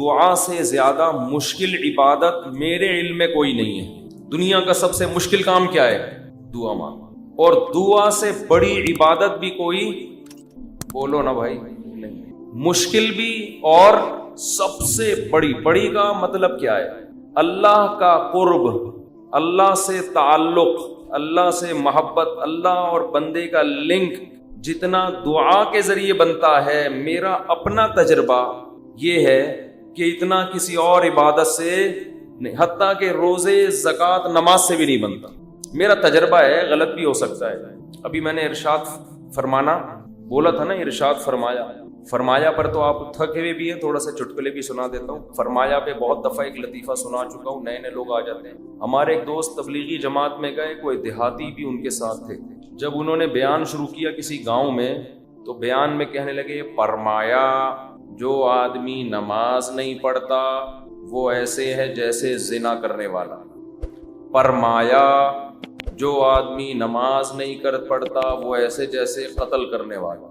دعا سے زیادہ مشکل عبادت میرے علم میں کوئی نہیں ہے. دنیا کا سب سے مشکل کام کیا ہے؟ دعا مانگنا. اور دعا سے بڑی عبادت بھی کوئی، بولو نا بھائی، نہیں. مشکل بھی اور سب سے بڑی کا مطلب کیا ہے؟ اللہ کا قرب، اللہ سے تعلق، اللہ سے محبت، اللہ اور بندے کا لنک جتنا دعا کے ذریعے بنتا ہے، میرا اپنا تجربہ یہ ہے کہ اتنا کسی اور عبادت سے نہیں، حتیٰ کہ روزے، زکوٰۃ، نماز سے بھی نہیں بنتا. میرا تجربہ ہے، غلط بھی ہو سکتا ہے. ابھی میں نے ارشاد فرمانا بولا تھا نا، ارشاد فرمایا پر تو آپ تھکے ہوئے بھی ہیں، تھوڑا سا چٹکلے بھی سنا دیتا ہوں. فرمایا پہ بہت دفعہ ایک لطیفہ سنا چکا ہوں، نئے لوگ آ جاتے ہیں. ہمارے ایک دوست تبلیغی جماعت میں گئے، کوئی دیہاتی بھی ان کے ساتھ تھے. جب انہوں نے بیان شروع کیا کسی گاؤں میں، تو بیان میں کہنے لگے، فرمایا جو آدمی نماز نہیں پڑھتا وہ ایسے ہے جیسے زنا کرنے والا. فرمایا جو آدمی نماز نہیں پڑھتا وہ ایسے جیسے قتل کرنے والا.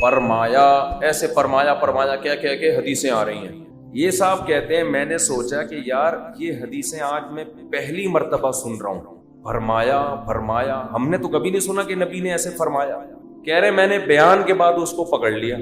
فرمایا ایسے فرمایا کیا کہہ کے حدیثیں آ رہی ہیں. یہ صاحب کہتے ہیں میں نے سوچا کہ یار یہ حدیثیں آج میں پہلی مرتبہ سن رہا ہوں. فرمایا ہم نے تو کبھی نہیں سنا کہ نبی نے ایسے فرمایا. کہہ رہے میں نے بیان کے بعد اس کو پکڑ لیا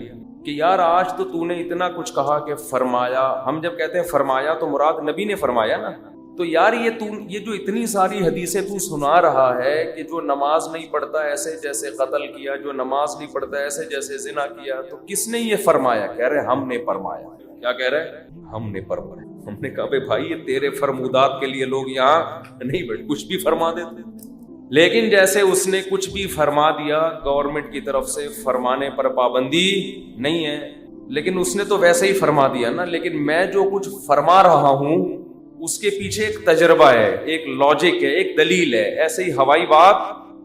کہ یار آج تو نے اتنا کچھ کہا کہ فرمایا. ہم جب کہتے ہیں فرمایا تو مراد نبی نے فرمایا نا. تو یار یہ جو اتنی ساری حدیثیں تو سنا رہا ہے کہ جو نماز نہیں پڑھتا ایسے جیسے قتل کیا، جو نماز نہیں پڑھتا ایسے جیسے زنا کیا، تو کس نے یہ فرمایا؟ کہہ رہے ہم نے فرمایا. کیا کہہ رہے؟ ہم نے فرمایا. ہم نے کہا بھائی یہ تیرے فرمودات کے لیے لوگ یہاں نہیں بیٹھے، کچھ بھی فرما دیتے. لیکن جیسے اس نے کچھ بھی فرما دیا، گورنمنٹ کی طرف سے فرمانے پر پابندی نہیں ہے، لیکن اس نے تو ویسے ہی فرما دیا نا. لیکن میں جو کچھ فرما رہا ہوں اس کے پیچھے ایک تجربہ ہے، ایک لاجک ہے، ایک دلیل ہے. ایسے ہی ہوائی بات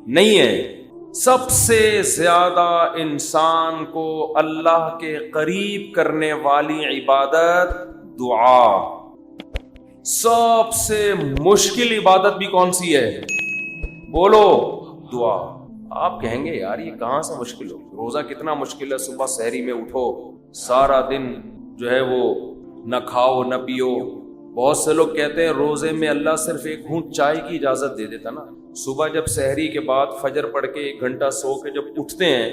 نہیں ہے. سب سے زیادہ انسان کو اللہ کے قریب کرنے والی عبادت دعا. سب سے مشکل عبادت بھی کون سی ہے؟ بولو، دعا. آپ کہیں گے یار یہ کہاں سے مشکل ہو؟ روزہ کتنا مشکل ہے. صبح سحری میں اٹھو، سارا دن جو ہے وہ نہ کھاؤ نہ پیو. بہت سے لوگ کہتے ہیں روزے میں اللہ صرف ایک گھونٹ چائے کی اجازت دے دیتا نا. صبح جب سحری کے بعد فجر پڑھ کے 1 گھنٹہ سو کے جب اٹھتے ہیں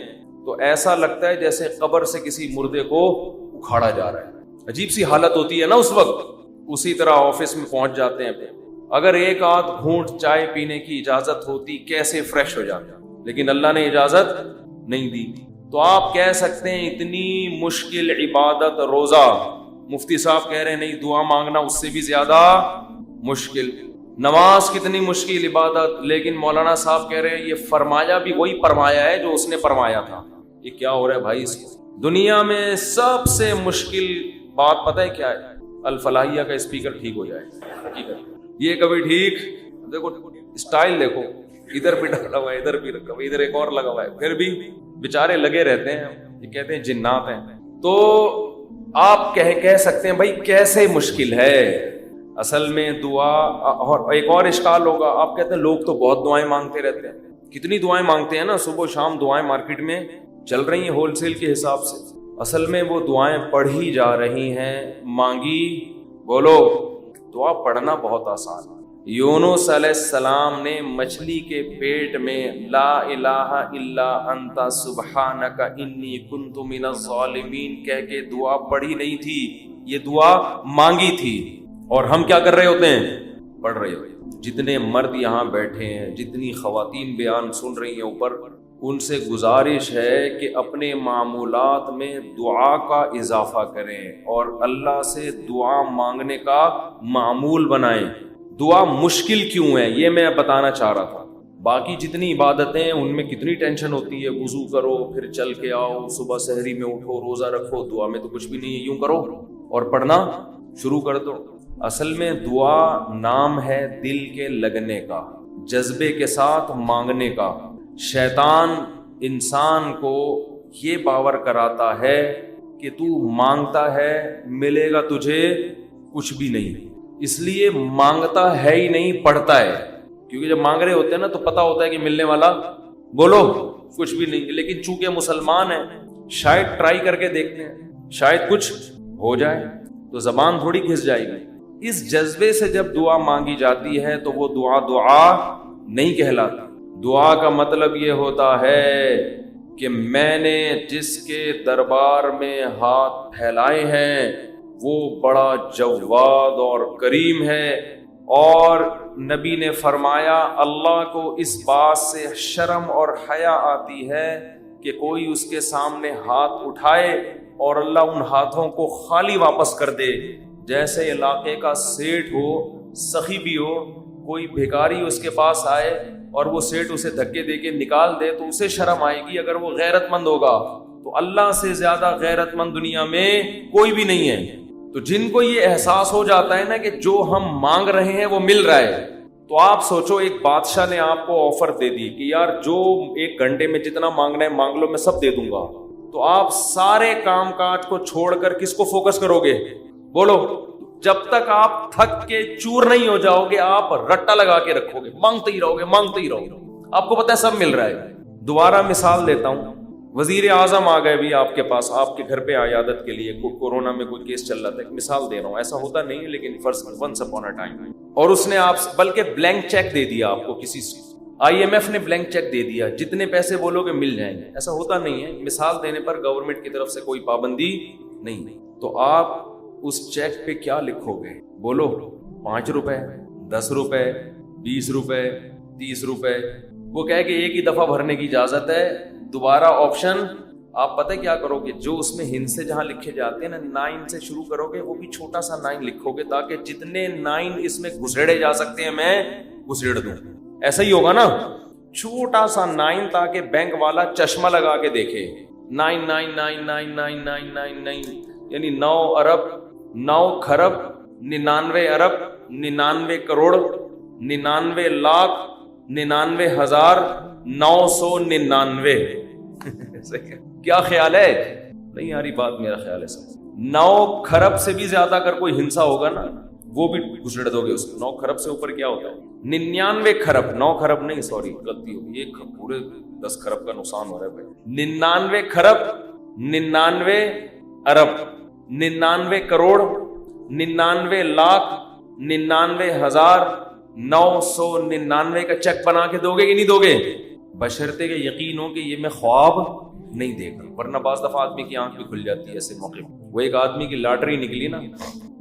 تو ایسا لگتا ہے جیسے قبر سے کسی مردے کو اکھاڑا جا رہا ہے. عجیب سی حالت ہوتی ہے نا اس وقت. اسی طرح آفس میں پہنچ جاتے ہیں، اگر ایک آدھ گھونٹ چائے پینے کی اجازت ہوتی کیسے فریش ہو جاتا، لیکن اللہ نے اجازت نہیں دی. تو آپ کہہ سکتے ہیں اتنی مشکل عبادت روزہ. مفتی صاحب کہہ رہے ہیں نہیں، دعا مانگنا اس سے بھی زیادہ مشکل. نماز کتنی مشکل عبادت، لیکن مولانا صاحب کہہ رہے ہیں یہ فرمایا بھی وہی فرمایا ہے جو اس نے فرمایا تھا. یہ کیا ہو رہا ہے بھائی؟ اس کو دنیا میں سب سے مشکل بات پتہ ہے کیا ہے؟ الفلاحیہ کا اسپیکر ٹھیک ہو جائے. یہ کبھی ٹھیک، دیکھو اسٹائل دیکھو، ادھر بھی ڈالا ہوا ہے، ادھر بھی رکھا ہوا ہے، ادھر ایک اور لگا ہوا ہے، پھر بھی بےچارے لگے رہتے ہیں. یہ کہتے ہیں جنات ہیں. تو آپ کہہ سکتے ہیں بھائی کیسے مشکل ہے. اصل میں دعا. اور ایک اور اشکال ہوگا، آپ کہتے ہیں لوگ تو بہت دعائیں مانگتے رہتے ہیں. کتنی دعائیں مانگتے ہیں نا، صبح شام دعائیں مارکیٹ میں چل رہی ہیں ہول سیل کے حساب سے. اصل میں وہ دعائیں پڑھی جا رہی ہیں، مانگی. بولو، دعا پڑھنا بہت آسان ہے. یونس علیہ السلام نے مچھلی کے پیٹ میں لا الہ الا انت سبحانک انی کنت من الظالمین کہہ کے دعا پڑھی نہیں تھی، یہ دعا مانگی تھی. اور ہم کیا کر رہے ہوتے ہیں؟ پڑھ رہے ہوتے ہیں. جتنے مرد یہاں بیٹھے ہیں، جتنی خواتین بیان سن رہی ہیں اوپر، ان سے گزارش ہے کہ اپنے معمولات میں دعا کا اضافہ کریں اور اللہ سے دعا مانگنے کا معمول بنائیں. دعا مشکل کیوں ہے یہ میں بتانا چاہ رہا تھا. باقی جتنی عبادتیں ہیں ان میں کتنی ٹینشن ہوتی ہے، وضو کرو پھر چل کے آؤ، صبح سحری میں اٹھو، روزہ رکھو. دعا میں تو کچھ بھی نہیں ہے، یوں کرو اور پڑھنا شروع کر دو. اصل میں دعا نام ہے دل کے لگنے کا، جذبے کے ساتھ مانگنے کا. شیطان انسان کو یہ باور کراتا ہے کہ تو مانگتا ہے ملے گا تجھے کچھ بھی نہیں، اس لیے مانگتا ہے ہی نہیں، پڑھتا ہے. کیونکہ جب مانگ رہے ہوتے ہیں نا تو پتا ہوتا ہے کہ ملنے والا بولو کچھ بھی نہیں. لیکن چونکہ مسلمان ہیں شاید ٹرائی کر کے دیکھتے ہیں، شاید کچھ ہو جائے. تو زبان تھوڑی گھس جائے گی. اس جذبے سے جب دعا مانگی جاتی ہے تو وہ دعا دعا نہیں کہلاتی. دعا کا مطلب یہ ہوتا ہے کہ میں نے جس کے دربار میں ہاتھ پھیلائے ہیں وہ بڑا جواد اور کریم ہے. اور نبی نے فرمایا اللہ کو اس بات سے شرم اور حیا آتی ہے کہ کوئی اس کے سامنے ہاتھ اٹھائے اور اللہ ان ہاتھوں کو خالی واپس کر دے. جیسے علاقے کا سیٹھ ہو, سخی بھی ہو, کوئی بھکاری اس کے پاس آئے اور وہ سیٹھ اسے دھکے دے کے نکال دے تو اسے شرم آئے گی اگر وہ غیرت مند ہوگا. تو اللہ سے زیادہ غیرت مند دنیا میں کوئی بھی نہیں ہے. تو جن کو یہ احساس ہو جاتا ہے نا کہ جو ہم مانگ رہے ہیں وہ مل رہا ہے, تو آپ سوچو ایک بادشاہ نے آپ کو آفر دے دی کہ یار جو 1 گھنٹے میں جتنا مانگنا ہے مانگ لو, میں سب دے دوں گا. تو آپ سارے کام کاج کو چھوڑ کر کس کو فوکس کرو گے؟ بولو. جب تک آپ تھک کے چور نہیں ہو جاؤ گے آپ رٹا لگا کے رکھو گے, مانگتے ہی رہو گے, مانگتے ہی رہو گے. آپ کو پتہ ہے سب مل رہا ہے. دوبارہ مثال دیتا ہوں. وزیر اعظم آ گئے بھی آپ کے پاس, آپ کے گھر پہ عیادت کے لیے, کورونا میں کوئی کیس چل رہا تھا, ایک مثال دے رہا ہوں, ایسا ہوتا نہیں ہے لیکن ونس اپون اے ٹائم. اور اس نے آپ بلکہ بلینک چیک دے دیا آپ کو, کسی IMF نے بلینک چیک دے دیا, جتنے پیسے بولو گے مل جائیں گے. ایسا ہوتا نہیں ہے. مثال دینے پر گورنمنٹ کی طرف سے کوئی پابندی نہیں. تو آپ اس چیک پہ کیا لکھو گے؟ بولو. 5 روپے, 10 روپے, 20 روپے, 30 روپے. وہ کہے کہ ایک ہی دفعہ بھرنے کی اجازت ہے. دوبارہ آپشن آپ پتہ کیا کرو گے؟ جو اس میں ہند سے جہاں لکھے جاتے ہیں نا, 9 سے شروع کرو گے, وہ بھی چھوٹا سا 9 لکھو گے تاکہ جتنے 9 اس میں گھسیڑے جا سکتے ہیں میں گھسیڑ دوں. ایسا ہی ہوگا نا, چھوٹا سا 9 تاکہ بینک والا چشمہ لگا کے دیکھے. 9 یعنی 9 ارب 9 کھرب 99 ارب 99 کروڑ 99 لاکھ 99,999. کیا خیال ہے؟ نہیں آ رہی بات؟ میرا خیال ہے 9 کھرب سے بھی زیادہ اگر کوئی ہنسا ہوگا نا وہ بھی گھسڑ دو گے اس کو. 9 کھرب سے اوپر کیا ہوتا ہے؟ 99 کھرب. 9 کھرب نہیں, سوری غلطی ہوگی, ایک پورے 10 کھرب کا نقصان ہو رہا ہے بھائی. 99 کھرب 99 ارب 99 کروڑ 99 لاکھ 99,999 کا چیک بنا کے دو گے کہ نہیں دو گے؟ بشرطے کہ یقین ہو کہ یہ میں خواب نہیں دیکھ رہا. ورنہ بعض دفعہ آدمی کی آنکھ بھی کھل جاتی ہے ایسے موقع میں. وہ ایک آدمی کی لاٹری نکلی نا,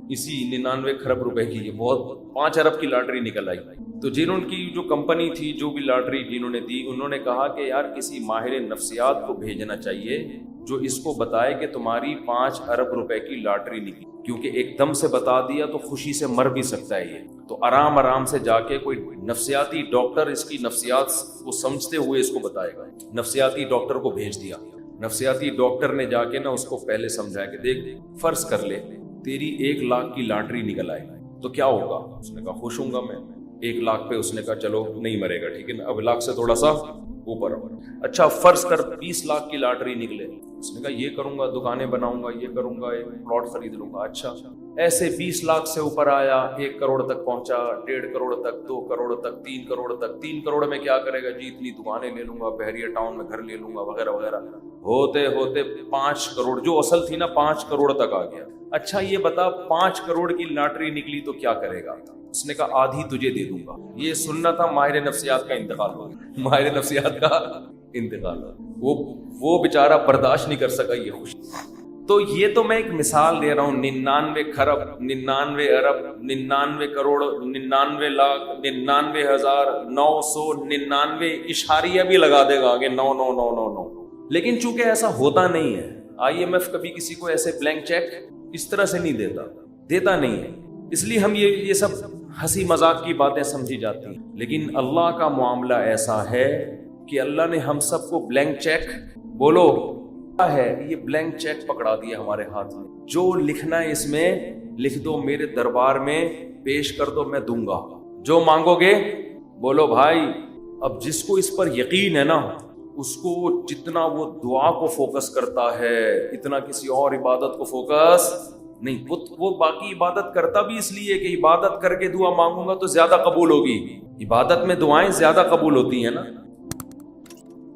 اسی 99 کھرب روپے کی, یہ بہت 5 ارب کی لاٹری نکل آئی. تو جنہوں کی جو کمپنی تھی, جو بھی لاٹری جنہوں نے دی, انہوں نے کہا کہ یار کسی ماہر نفسیات کو بھیجنا چاہیے جو اس کو بتائے کہ تمہاری 5 ارب روپے کی لاٹری نکلی, کیونکہ ایک دم سے بتا دیا تو خوشی سے مر بھی سکتا ہے یہ. تو آرام آرام سے جا کے کوئی نفسیاتی ڈاکٹر اس کی نفسیات کو سمجھتے ہوئے اس کو بتائے گا. نفسیاتی ڈاکٹر کو بھیج دیا. نفسیاتی ڈاکٹر نے جا کے نا اس کو پہلے سمجھایا کہ دیکھ فرض کر لے تیری 1 لاکھ کی لاٹری نکل آئے تو کیا ہوگا؟ اس نے کہا خوش ہوں گا میں. 1 لاکھ پہ اس نے کہا چلو نہیں مرے گا, ٹھیک ہے نا, اب لاکھ سے تھوڑا سا اوپر. اچھا فرض کر 20 لاکھ کی لاٹری نکلے. اس نے کہا یہ کروں گا, دکانیں بناؤں گا, یہ کروں گا, ایک پلاٹ خرید لوں گا. اچھا ایسے 20 لاکھ سے اوپر آیا, 1 کروڑ تک پہنچا, 1.5 کروڑ تک, 2 کروڑ تک, 3 کروڑ تک. 3 کروڑ میں کیا کرے گا جی؟ اتنی دکانیں لے لوں گا, بحریہ ٹاؤن میں گھر لے لوں گا, وغیرہ وغیرہ. ہوتے ہوتے 5 کروڑ, جو اصل تھی نا 5 کروڑ تک آ گیا. اچھا یہ بتا 5 کروڑ کی لاٹری نکلی تو کیا کرے گا؟ اس نے کہا آدھی تجھے دے دوں گا. یہ سننا تھا ماہر نفسیات کا انتقال ہو گیا. ماہر نفسیات کا انتقال ہو, وہ بیچارہ برداشت نہیں کر سکا یہ خوشی. تو یہ تو میں ایک مثال دے رہا ہوں. 99 کھرب 99 ارب 99 کروڑ 99 لاکھ 99,999 اشاریہ بھی لگا دے گا آگے 99999. لیکن چونکہ ایسا ہوتا نہیں ہے, IMF کبھی کسی کو ایسے بلینک چیک اس طرح سے نہیں دیتا نہیں ہے. اس لیے ہم یہ سب ہنسی مذاق کی باتیں سمجھی جاتی ہیں. لیکن اللہ کا معاملہ ایسا ہے کہ اللہ نے ہم سب کو بلینک چیک, بولو ہے, یہ بلینک چیک پکڑا دیا ہمارے ہاتھ میں. جو لکھنا ہے اس میں لکھ دو, میرے دربار میں پیش کر دو, میں دوں گا جو مانگو گے. بولو بھائی, اب جس کو اس پر یقین ہے نا, اس کو جتنا وہ دعا کو فوکس کرتا ہے اتنا کسی اور عبادت کو فوکس نہیں. وہ باقی عبادت کرتا بھی اس لیے کہ عبادت کر کے دعا مانگوں گا تو زیادہ قبول ہوگی. عبادت میں دعائیں زیادہ قبول ہوتی ہیں نا.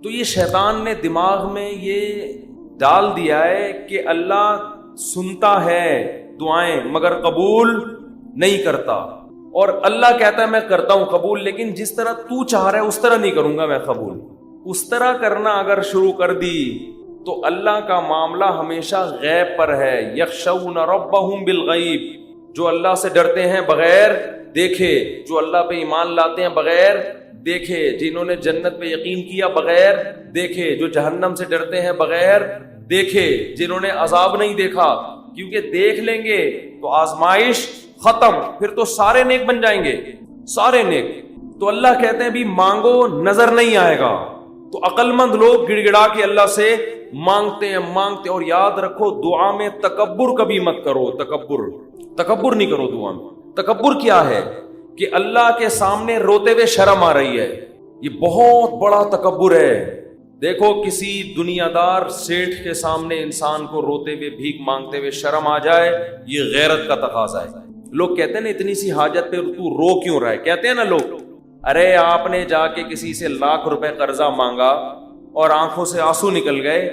تو یہ شیطان نے دماغ میں یہ ڈال دیا ہے کہ اللہ سنتا ہے دعائیں مگر قبول نہیں کرتا. اور اللہ کہتا ہے میں کرتا ہوں قبول, لیکن جس طرح تو چاہ رہا ہے اس طرح نہیں کروں گا میں قبول. اس طرح کرنا اگر شروع کر دی تو اللہ کا معاملہ ہمیشہ غیب پر ہے. یخشون ربہم بالغیب, جو اللہ سے ڈرتے ہیں بغیر دیکھے, جو اللہ پہ ایمان لاتے ہیں بغیر دیکھے, جنہوں نے جنت پہ یقین کیا بغیر دیکھے, جو جہنم سے ڈرتے ہیں بغیر دیکھے, جنہوں نے عذاب نہیں دیکھا, کیونکہ دیکھ لیں گے تو آزمائش ختم, پھر تو سارے نیک بن جائیں گے, سارے نیک. تو اللہ کہتے ہیں بھی مانگو نظر نہیں آئے گا. تو عقل مند لوگ گڑ گڑا کے اللہ سے مانگتے ہیں. اور یاد رکھو دعا میں تکبر کبھی مت کرو. تکبر نہیں کرو دعا میں. تکبر کیا ہے کہ اللہ کے سامنے روتے ہوئے شرم آ رہی ہے, یہ بہت بڑا تکبر ہے. دیکھو کسی دنیا دار سیٹھ کے سامنے انسان کو روتے ہوئے بھیک مانگتے ہوئے شرم آ جائے, یہ غیرت کا تقاضا ہے. لوگ کہتے ہیں نا اتنی سی حاجت پہ تو رو کیوں رہا ہے, کہتے ہیں نا لوگ, ارے آپ نے جا کے کسی سے ₹1,00,000 قرضہ مانگا اور آنکھوں سے آنسو نکل گئے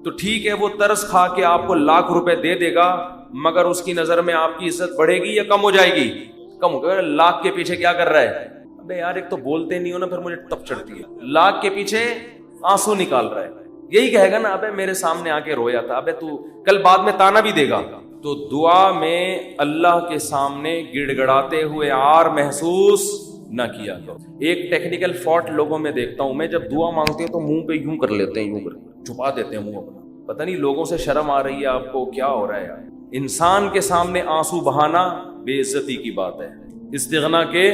تو ٹھیک ہے وہ ترس کھا کے آپ کو ₹1,00,000 دے دے گا, مگر اس کی نظر میں آپ کی عزت بڑھے گی یا کم ہو جائے گی؟ کم ہو گیا. 1,00,000 کے پیچھے کیا کر رہا ہے؟ ابے یار ایک تو بولتے نہیں ہو نا, پھر مجھے ٹپ چڑھتی ہے. 1,00,000 کے پیچھے آنسو نکال رہا ہے. یہی کہے گا نا ابے میرے سامنے آ کے رویا تھا, ابے تو کل بعد میں تانا بھی دے گا. تو دعا میں اللہ کے سامنے گڑ گڑاتے ہوئے عار محسوس نہ کیا کرو. ایک ٹیکنیکل فالٹ لوگوں میں دیکھتا ہوں میں, جب دعا مانگتے ہیں تو منہ پہ یوں کر لیتے ہیں, یوں کر چھپا دیتے ہیں منہ اپنا. پتہ نہیں لوگوں سے شرم آ رہی ہے آپ کو, کیا ہو رہا ہے یار. انسان کے سامنے آنسو بہانا بے عزتی کی بات ہے, استغنا کے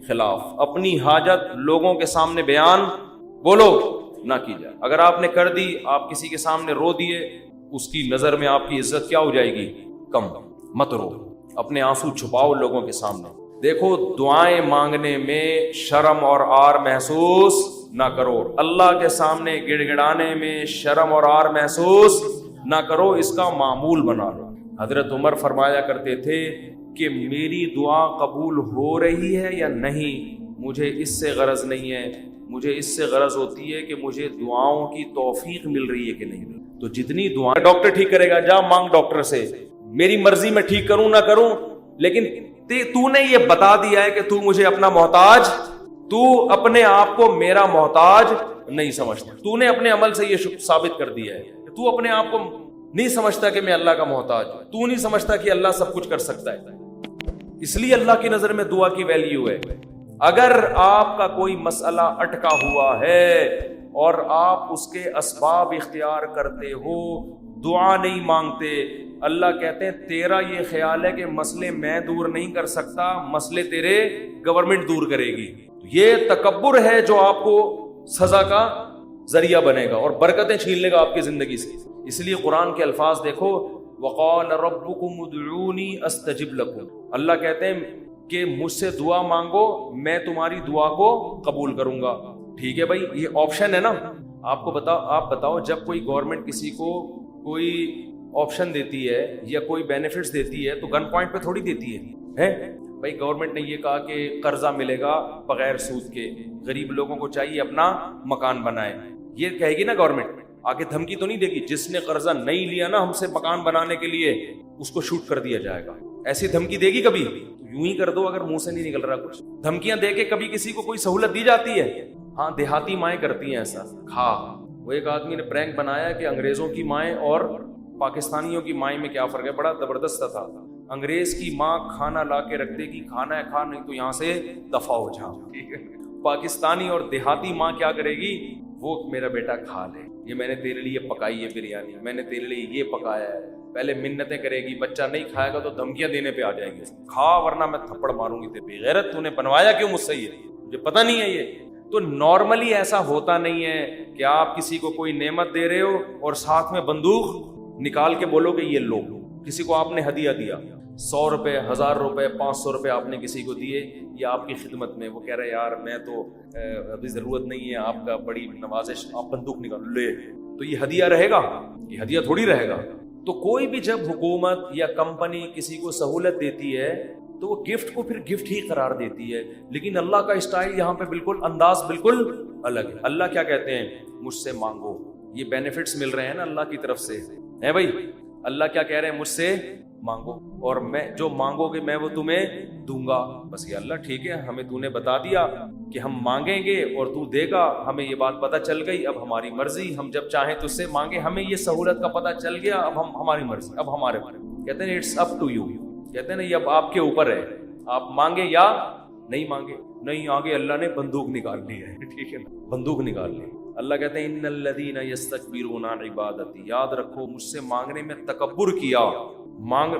خلاف. اپنی حاجت لوگوں کے سامنے بیان بولو نہ کی جائے. اگر آپ نے کر دی, آپ کسی کے سامنے رو دیے, اس کی نظر میں آپ کی عزت کیا ہو جائے گی؟ کم. مت رو, اپنے آنسو چھپاؤ لوگوں کے سامنے. دیکھو دعائیں مانگنے میں شرم اور عار محسوس نہ کرو. اللہ کے سامنے گڑ گڑانے میں شرم اور عار محسوس نہ کرو, اس کا معمول بنا لو. حضرت عمر فرمایا کرتے تھے کہ میری دعا قبول ہو رہی ہے یا نہیں, مجھے اس سے غرض نہیں ہے, مجھے اس سے غرض ہوتی ہے کہ مجھے دعاؤں کی توفیق مل رہی ہے کہ نہیں. تو جتنی دعائیں, ڈاکٹر ٹھیک کرے گا, جا مانگ ڈاکٹر سے, میری مرضی میں ٹھیک کروں نہ کروں, لیکن تو نے یہ بتا دیا ہے کہ تو مجھے اپنا محتاج, تو اپنے آپ کو میرا محتاج نہیں سمجھتا. تو نے اپنے عمل سے یہ ثابت کر دیا ہے کہ تو اپنے آپ کو نہیں سمجھتا کہ میں اللہ کا محتاج ہوں. تو نہیں سمجھتا کہ اللہ سب کچھ کر سکتا ہے. اس لیے اللہ کی نظر میں دعا کی ویلیو ہے. اگر آپ کا کوئی مسئلہ اٹکا ہوا ہے اور آپ اس کے اسباب اختیار کرتے ہو, دعا نہیں مانگتے, اللہ کہتے ہیں تیرا یہ خیال ہے کہ مسئلے میں دور نہیں کر سکتا, مسئلے تیرے گورنمنٹ دور کرے گی. یہ تکبر ہے جو آپ کو سزا کا ذریعہ بنے گا اور برکتیں چھین لے گا آپ کی زندگی سے. اس لیے قرآن کے الفاظ دیکھو, وقال ربکم ادعونی استجب لکم. اللہ کہتے ہیں کہ مجھ سے دعا مانگو, میں تمہاری دعا کو قبول کروں گا. ٹھیک ہے بھائی, یہ آپشن ہے نا. آپ بتاؤ جب کوئی گورنمنٹ کسی کو کوئی آپشن دیتی ہے یا کوئی بینیفٹس دیتی ہے تو گن پوائنٹ پہ تھوڑی دیتی ہے. بھائی گورنمنٹ نے یہ کہا کہ قرضہ ملے گا بغیر سود کے, غریب لوگوں کو چاہیے اپنا مکان بنائے, یہ کہے گی نا گورنمنٹ. آگے دھمکی تو نہیں دے گی, جس نے قرضہ نہیں لیا نا ہم سے مکان بنانے کے لیے اس کو شوٹ کر دیا جائے گا. ایسی دھمکی دے گی کبھی؟ یوں ہی کر دو اگر منہ سے نہیں نکل رہا کچھ. دھمکیاں دے کے کبھی کسی کو کوئی سہولت دی جاتی ہے؟ ہاں دیہاتی مائیں کرتی ہیں ایسا. وہ ایک آدمی نے پرینک بنایا کہ انگریزوں کی مائیں اور پاکستانیوں کی مائیں میں کیا فرق ہے, بڑا زبردست تھا. انگریز کی ماں کھانا لا کے رکھ دے گی, کھانا ہے کھا, نہیں تو یہاں سے دفع ہو جا. ٹھیک ہے. پاکستانی اور دیہاتی ماں کیا کرے گی, وہ میرا بیٹا کھا لے, یہ میں نے تیرے لیے پکائی ہے بریانی, میں نے تیرے لیے یہ پکایا ہے. پہلے منتیں کرے گی, بچہ نہیں کھائے گا تو دھمکیاں دینے پہ آ جائیں گے, کھا ورنہ میں تھپڑ ماروں گی تیرے. بغیرت, تو نے بنوایا کیوں مجھ سے, یہ مجھے پتہ نہیں ہے. یہ تو نارملی ایسا ہوتا نہیں ہے کہ آپ کسی کو کوئی نعمت دے رہے ہو اور ساتھ میں بندوق نکال کے بولو کہ یہ لو. کسی کو آپ نے ہدیہ دیا, 100 روپے, 1000 روپے, 500 روپے آپ نے کسی کو دیے, یا آپ کی خدمت میں, وہ کہہ رہے یار میں تو ابھی ضرورت نہیں ہے آپ کا, بڑی نوازش, آپ بندوق نکالو لے, تو یہ ہدیہ رہے گا؟ یہ ہدیہ تھوڑی رہے گا. تو کوئی بھی جب حکومت یا کمپنی کسی کو سہولت دیتی ہے تو وہ گفٹ کو پھر گفٹ ہی قرار دیتی ہے. لیکن اللہ کا اسٹائل یہاں پہ بالکل, انداز بالکل الگ ہے. اللہ کیا کہتے ہیں, مجھ سے مانگو. یہ بینیفٹس مل رہے ہیں نا اللہ کی طرف سے, ہے بھائی. اللہ کیا کہہ رہے ہیں, مجھ سے مانگو اور میں جو مانگو گے میں وہ تمہیں دوں گا. بس یہ اللہ ٹھیک ہے, ہمیں تو نے بتا دیا کہ ہم مانگیں گے اور تو دے گا, ہمیں یہ بات پتہ چل گئی, اب ہماری مرضی, ہم جب چاہیں تو اس سے مانگے, ہمیں یہ سہولت کا پتہ چل گیا, اب ہم ہماری مرضی, اب ہمارے کہتے ہیں اٹس اپ ٹو یو, کہتے ہیں نا یہ اب آپ کے اوپر ہے, آپ مانگے یا نہیں مانگے. نہیں آگے اللہ نے بندوق نکال لی ہے, ٹھیک ہے نا, بندوق نکال لی. اللہ کہتے ہیں ان الذین یستکبرون عن عبادتی, یاد رکھو مجھ سے مانگنے میں تکبر کیا,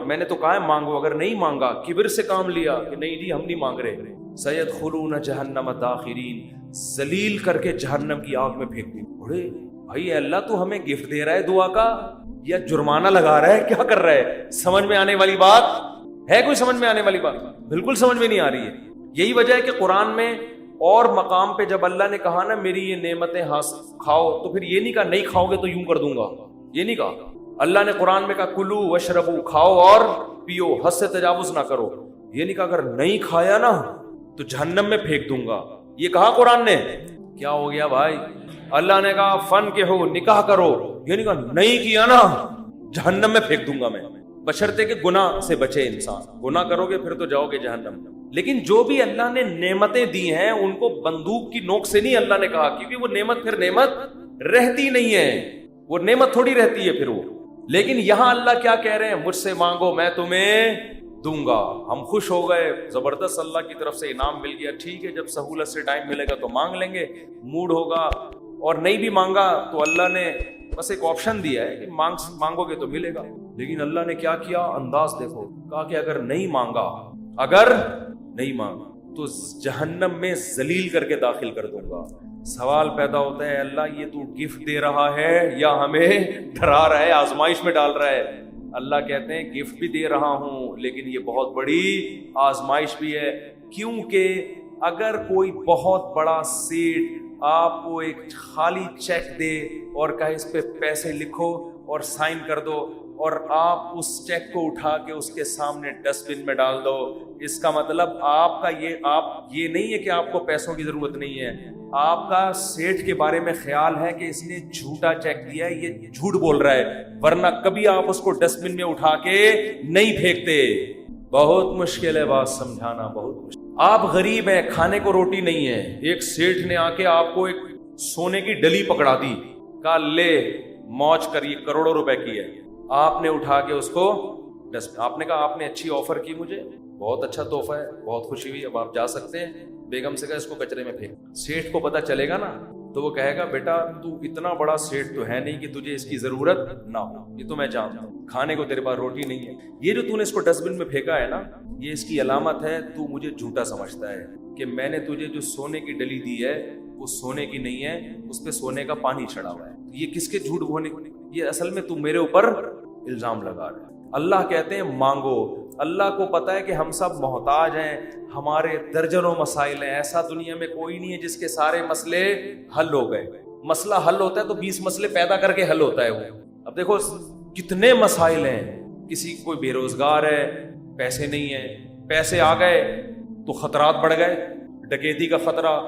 میں نے تو کہا ہے مانگو, اگر نہیں مانگا کبر سے کام لیا کہ نہیں جی ہم نہیں مانگ رہے, سیدخلون جہنم داخرین, ذلیل کر کے جہنم کی آگ میں پھینک دیں. بڑے بھائی اللہ تو ہمیں گفٹ دے رہا ہے دعا کا یا جرمانہ لگا رہا ہے, کیا کر رہا ہے؟ سمجھ میں آنے والی بات ہے, کوئی سمجھ میں آنے والی بات بالکل سمجھ میں نہیں آ رہی ہے. یہی وجہ ہے کہ قرآن میں اور مقام پہ جب اللہ نے کہا نا میری یہ نعمتیں کھاؤ, تو پھر یہ نہیں کہا نہیں کھاؤ گے تو یوں کر دوں گا, یہ نہیں کہا. اللہ نے قرآن میں کہا کلو وشربو, کھاؤ اور پیو, حد سے تجاوز نہ کرو. یہ نہیں کہا اگر نہیں کھایا نا تو جہنم میں پھینک دوں گا, یہ کہا قرآن نے. کیا ہو گیا بھائی؟ اللہ نے کہا فن کے ہو, نکاح کرو, یہ نہیں کہا نہیں کیا نا جہنم میں پھینک دوں گا میں, بشرطے کہ گناہ سے بچے انسان. گناہ کرو گے پھر تو جاؤ گے جہنم. لیکن جو بھی اللہ نے نعمتیں دی ہیں ان کو بندوق کی نوک سے نہیں اللہ نے کہا, کیونکہ وہ نعمت پھر نعمت رہتی نہیں ہے, وہ نعمت تھوڑی رہتی ہے پھر وہ. لیکن یہاں اللہ کیا کہہ رہے ہیں, مجھ سے مانگو میں تمہیں دوں گا. ہم خوش ہو گئے, زبردست, اللہ کی طرف سے انعام مل گیا, ٹھیک ہے جب سہولت سے ٹائم ملے گا تو مانگ لیں گے, موڈ ہوگا. اور نہیں بھی مانگا تو اللہ نے بس ایک آپشن دیا ہے کہ مانگو گے تو ملے گا. لیکن اللہ نے کیا کیا, انداز دیکھو, کہا کہ اگر نہیں مانگا تو جہنم میں ذلیل کر کے داخل کر دوں گا. سوال پیدا ہوتا ہے اللہ یہ تو گفٹ دے رہا ہے یا ہمیں ڈرا رہا ہے, آزمائش میں ڈال رہا ہے؟ اللہ کہتے ہیں گفٹ بھی دے رہا ہوں لیکن یہ بہت بڑی آزمائش بھی ہے, کیونکہ اگر کوئی بہت بڑا سیٹ آپ کو ایک خالی چیک دے اور کہے اس پہ پیسے لکھو اور سائن کر دو, اور آپ اس چیک کو اٹھا کے اس کے سامنے ڈسٹ بن میں ڈال دو, اس کا مطلب آپ کا یہ نہیں ہے کہ آپ کو پیسوں کی ضرورت نہیں ہے, آپ کا سیٹ کے بارے میں خیال ہے کہ اس نے جھوٹا چیک دیا ہے, یہ جھوٹ بول رہا ہے, ورنہ کبھی آپ اس کو ڈسٹ بن میں اٹھا کے نہیں پھینکتے. بہت مشکل ہے بات سمجھانا, بہت مشکل. آپ غریب ہیں, کھانے کو روٹی نہیں ہے, ایک سیٹ نے آ کے آپ کو ایک سونے کی ڈلی پکڑا دی, کہا لے موج کر, یہ کروڑوں روپے کی ہے. آپ نے اٹھا کے اس کو آپ نے کہا آپ نے اچھی آفر کی مجھے, بہت اچھا تحفہ ہے, بہت خوشی ہوئی, اب آپ جا سکتے ہیں. بیگم سے کہا اس کو کچرے میں پھینک. سیٹ کو پتہ چلے گا نا تو وہ کہے گا بیٹا تو اتنا بڑا سیٹ تو ہے نہیں کہ تجھے اس کی ضرورت نہ ہو, یہ تو میں جانتا ہوں, کھانے کو تیرے پاس روٹی نہیں ہے, یہ جو تو نے اس کو ڈسٹ بن میں پھینکا ہے نا یہ اس کی علامت ہے تو مجھے جھوٹا سمجھتا ہے کہ میں نے تجھے جو سونے کی ڈلی دی ہے وہ سونے کی نہیں ہے, اس پہ سونے کا پانی چڑھا ہوا ہے. یہ کس کے جھوٹ بولنے, یہ اصل میں تو میرے اوپر الزام لگا رہا ہے. اللہ کہتے ہیں مانگو, اللہ کو پتا ہے کہ ہم سب محتاج ہیں, ہمارے درجنوں مسائل ہیں, ایسا دنیا میں کوئی نہیں ہے جس کے سارے مسئلے حل ہو گئے. مسئلہ حل ہوتا ہے تو 20 مسئلے پیدا کر کے حل ہوتا ہے وہ. اب دیکھو کتنے مسائل ہیں, کسی کوئی بے روزگار ہے, پیسے نہیں ہیں, پیسے آ گئے تو خطرات بڑھ گئے, ڈکیتی کا خطرہ,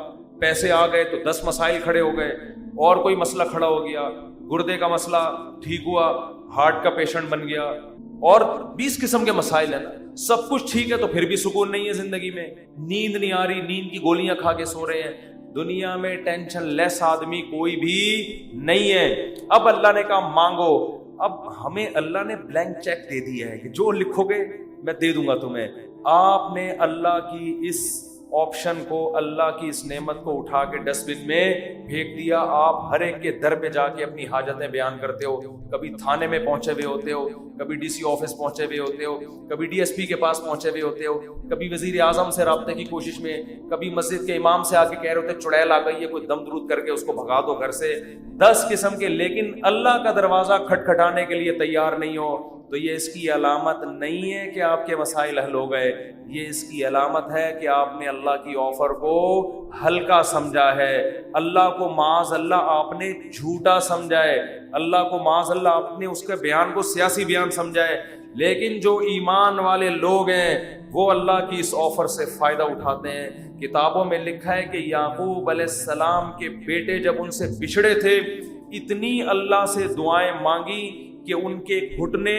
پیسے آ گئے تو 10 مسائل کھڑے ہو گئے, اور کوئی مسئلہ کھڑا ہو گیا, گردے کا مسئلہ ٹھیک ہوا, ہارٹ کا پیشنٹ بن گیا, اور 20 قسم کے مسائل ہیں نا. سب کچھ ٹھیک ہے تو پھر بھی سکون نہیں ہے زندگی میں, نیند نہیں آ رہی, نیند کی گولیاں کھا کے سو رہے ہیں. دنیا میں ٹینشن لیس آدمی کوئی بھی نہیں ہے. اب اللہ نے کہا مانگو, اب ہمیں اللہ نے بلینک چیک دے دیا ہے کہ جو لکھو گے میں دے دوں گا تمہیں. آپ نے اللہ کی اس آپشن کو, اللہ کی اس نعمت کو اٹھا کے ڈسٹ بن میں پھینک دیا. آپ ہر ایک کے در پہ جا کے اپنی حاجتیں بیان کرتے ہو, کبھی تھانے میں پہنچے ہوئے ہوتے ہو, کبھی ڈی سی آفس پہنچے ہوئے ہوتے ہو, کبھی ڈی ایس پی کے پاس پہنچے ہوئے ہوتے ہو, کبھی وزیر اعظم سے رابطے کی کوشش میں, کبھی مسجد کے امام سے آ کے کہہ رہے ہوتے چڑیل آ گئی ہے, کوئی دم درود کر کے اس کو بھگا دو گھر سے, 10 قسم کے. لیکن اللہ کا دروازہ کھٹکھٹانے کے لیے تیار نہیں ہو تو یہ اس کی علامت نہیں ہے کہ آپ کے مسائل حل ہو گئے, یہ اس کی علامت ہے کہ آپ نے اللہ کی آفر کو ہلکا سمجھا ہے, اللہ کو معاذ اللہ آپ نے جھوٹا سمجھا ہے, اللہ کو معاذ اللہ آپ نے اس کے بیان کو سیاسی بیان سمجھا ہے. لیکن جو ایمان والے لوگ ہیں وہ اللہ کی اس آفر سے فائدہ اٹھاتے ہیں. کتابوں میں لکھا ہے کہ یعقوب علیہ السلام کے بیٹے جب ان سے بچھڑے تھے اتنی اللہ سے دعائیں مانگی کہ ان کے گھٹنے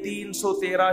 313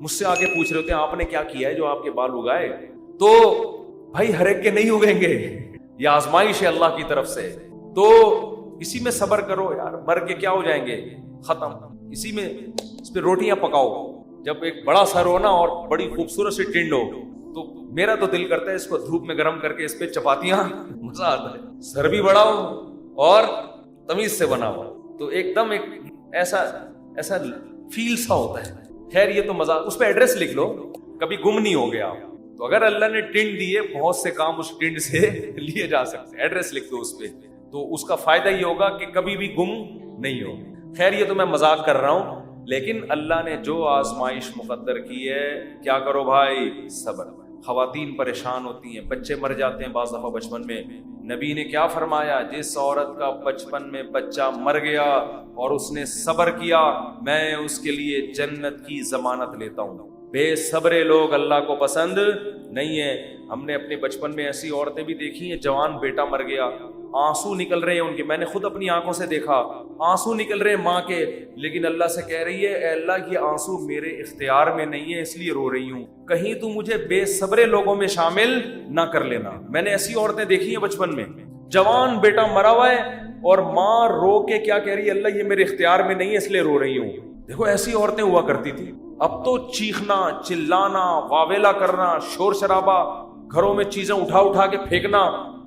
مجھ سے آگے پوچھ رہے ہوتے ہیں آپ نے کیا کیا ہے جو آپ کے بال اگائے؟ تو بھائی ہر ایک کے نہیں اگیں گے، یہ آزمائش ہے اللہ کی طرف سے، تو اسی میں صبر کرو یار، مر کے کیا ہو جائیں گے، ختم، اسی میں اس پہ روٹیاں پکاؤ۔ جب ایک بڑا سر ہو نا اور بڑی خوبصورت سی ٹنڈ ہو تو میرا تو دل کرتا ہے اس کو دھوپ میں گرم کر کے اس پہ چپاتیاں، مزہ آتا ہے، سر بھی بڑا ہو اور تمیز سے بنا ہو، تو ایک دم ایک ایسا فیل سا ہوتا ہے۔ خیر یہ تو مزہ، اس پہ ایڈریس لکھ لو، کبھی گم نہیں ہو گیا۔ تو اگر اللہ نے ٹنڈ دی ہے، بہت سے کام اس ٹنڈ سے لیے جا سکتے ہیں، ایڈریس لکھ دو اس پہ، تو اس کا فائدہ یہ ہوگا کہ کبھی بھی گم نہیں ہو۔ خیر یہ تو میں مذاق کر رہا ہوں، لیکن اللہ نے جو آزمائش مقدر کی ہے، کیا کرو بھائی، صبر۔ خواتین پریشان ہوتی ہیں، بچے مر جاتے ہیں بعض دفعہ بچپن میں، نبی نے کیا فرمایا، جس عورت کا بچپن میں بچہ مر گیا اور اس نے صبر کیا، میں اس کے لیے جنت کی ضمانت لیتا ہوں۔ بے صبرے لوگ اللہ کو پسند نہیں ہے۔ ہم نے اپنے بچپن میں ایسی عورتیں بھی دیکھی ہیں، جوان بیٹا مر گیا، آنسو نکل رہے ہیں ان کے، میں نے خود اپنی آنکھوں سے دیکھا، آنسو نکل رہے ہیں ماں کے، لیکن اللہ سے کہہ رہی ہے، اے اللہ یہ آنسو میرے اختیار میں نہیں ہے، اس لیے رو رہی ہوں، کہیں تو مجھے بے صبرے لوگوں میں شامل نہ کر لینا۔ میں نے ایسی عورتیں دیکھی ہیں بچپن میں، جوان بیٹا مرا ہوا ہے اور ماں رو کے کیا کہہ رہی ہے، اللہ یہ میرے اختیار میں نہیں ہے اس لیے رو رہی ہوں۔ دیکھو ایسی عورتیں ہوا کرتی تھی۔ اب تو چیخنا، چلانا، واویلا کرنا، شور شرابہ، گھروں میں چیزیں اٹھا اٹھا کے پھینکنا،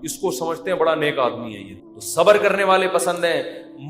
اس کو سمجھتے ہیں بڑا نیک آدمی ہے یہ۔ تو صبر کرنے والے پسند ہیں،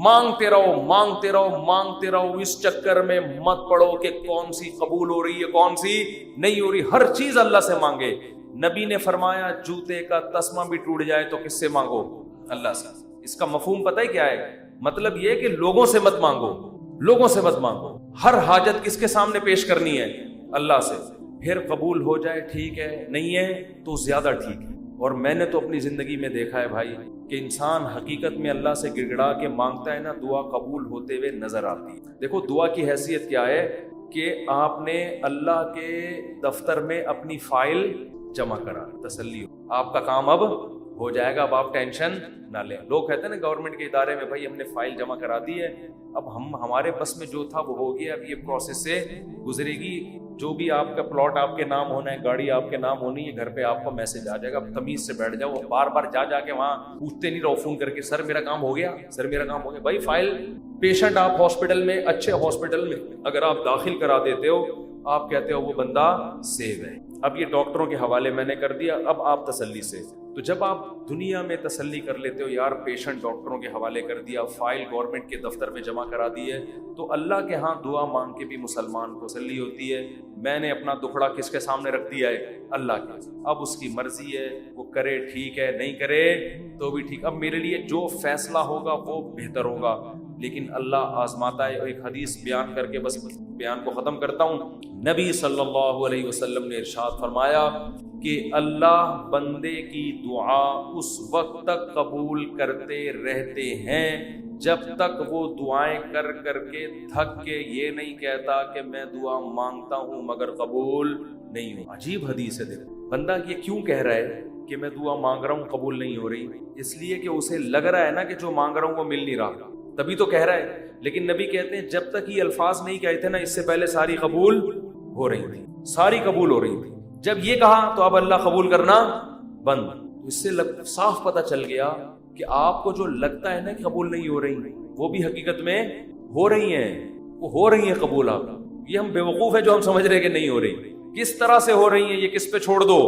مانگتے رہو مانگتے رہو مانگتے رہو، اس چکر میں مت پڑو کہ کون سی قبول ہو رہی ہے کون سی نہیں ہو رہی، ہر چیز اللہ سے مانگے۔ نبی نے فرمایا جوتے کا تسمہ بھی ٹوٹ جائے تو کس سے مانگو؟ اللہ سے۔ اس کا مفہوم پتہ ہے کیا ہے؟ مطلب یہ کہ لوگوں سے مت مانگو، لوگوں سے مت مانگو، ہر حاجت کس کے سامنے پیش کرنی ہے؟ اللہ سے۔ پھر قبول ہو جائے ٹھیک ہے، نہیں ہے تو زیادہ ٹھیک ہے۔ اور میں نے تو اپنی زندگی میں دیکھا ہے بھائی کہ انسان حقیقت میں اللہ سے گڑ گڑا کے مانگتا ہے نا، دعا قبول ہوتے ہوئے نظر آتی ہے۔ دیکھو دعا کی حیثیت کیا ہے کہ آپ نے اللہ کے دفتر میں اپنی فائل جمع کرا، تسلی ہو، آپ کا کام اب ہو جائے گا، اب آپ ٹینشن نہ لیں۔ لوگ کہتے ہیں نا گورنمنٹ کے ادارے میں، بھائی ہم نے فائل جمع کرا دی ہے، اب ہمارے بس میں جو تھا وہ ہو گیا، اب یہ پروسیس سے گزرے گی، جو بھی آپ کا پلاٹ آپ کے نام ہونا ہے، گاڑی آپ کے نام ہونی ہے، گھر پہ آپ کو میسج آ جائے گا، اب تمیز سے بیٹھ جاؤ، بار بار جا کے وہاں پوچھتے نہیں رہو فون کر کے، سر میرا کام ہو گیا، سر میرا کام ہو گیا۔ بھائی فائل، پیشنٹ آپ ہاسپٹل میں، اچھے ہاسپٹل میں اگر آپ داخل کرا دیتے ہو، آپ کہتے ہو وہ بندہ سیو ہے، اب یہ ڈاکٹروں کے حوالے میں نے کر دیا، اب آپ تسلی سے۔ تو جب آپ دنیا میں تسلی کر لیتے ہو یار پیشنٹ ڈاکٹروں کے حوالے کر دیا، فائل گورنمنٹ کے دفتر میں جمع کرا دی ہے، تو اللہ کے ہاں دعا مانگ کے بھی مسلمان کو تسلی ہوتی ہے، میں نے اپنا دکھڑا کس کے سامنے رکھ دیا ہے؟ اللہ کے، اب اس کی مرضی ہے، وہ کرے ٹھیک ہے، نہیں کرے تو بھی ٹھیک، اب میرے لیے جو فیصلہ ہوگا وہ بہتر ہوگا، لیکن اللہ آزماتا ہے۔ ایک حدیث بیان کر کے بس بیان کو ختم کرتا ہوں۔ نبی صلی اللہ علیہ وسلم نے ارشاد فرمایا کہ اللہ بندے کی دعا اس وقت تک قبول کرتے رہتے ہیں جب تک وہ دعائیں کر کر کے تھک کے یہ نہیں کہتا کہ میں دعا مانگتا ہوں مگر قبول نہیں ہو۔ عجیب حدیث ہے۔ دیکھو بندہ یہ کیوں کہہ رہا ہے کہ میں دعا مانگ رہا ہوں قبول نہیں ہو رہی؟ اس لیے کہ اسے لگ رہا ہے نا کہ جو مانگ رہا ہوں وہ مل نہیں رہا، تبھی تو کہہ رہا ہے۔ لیکن نبی کہتے ہیں جب تک یہ الفاظ نہیں کہے تھے نا، اس سے پہلے ساری قبول ہو رہی تھی، ساری قبول ہو رہی تھی۔ جب یہ کہا تو اب اللہ قبول کرنا بند۔ اس سے صاف پتہ چل گیا کہ آپ کو جو لگتا ہے نا کہ قبول نہیں ہو رہی، وہ بھی حقیقت میں ہو رہی ہیں، وہ ہو رہی ہیں قبول۔ آپ یہ ہم بیوقوف ہیں جو ہم سمجھ رہے کہ نہیں ہو رہی، کس طرح سے ہو رہی ہیں یہ کس پہ چھوڑ دو؟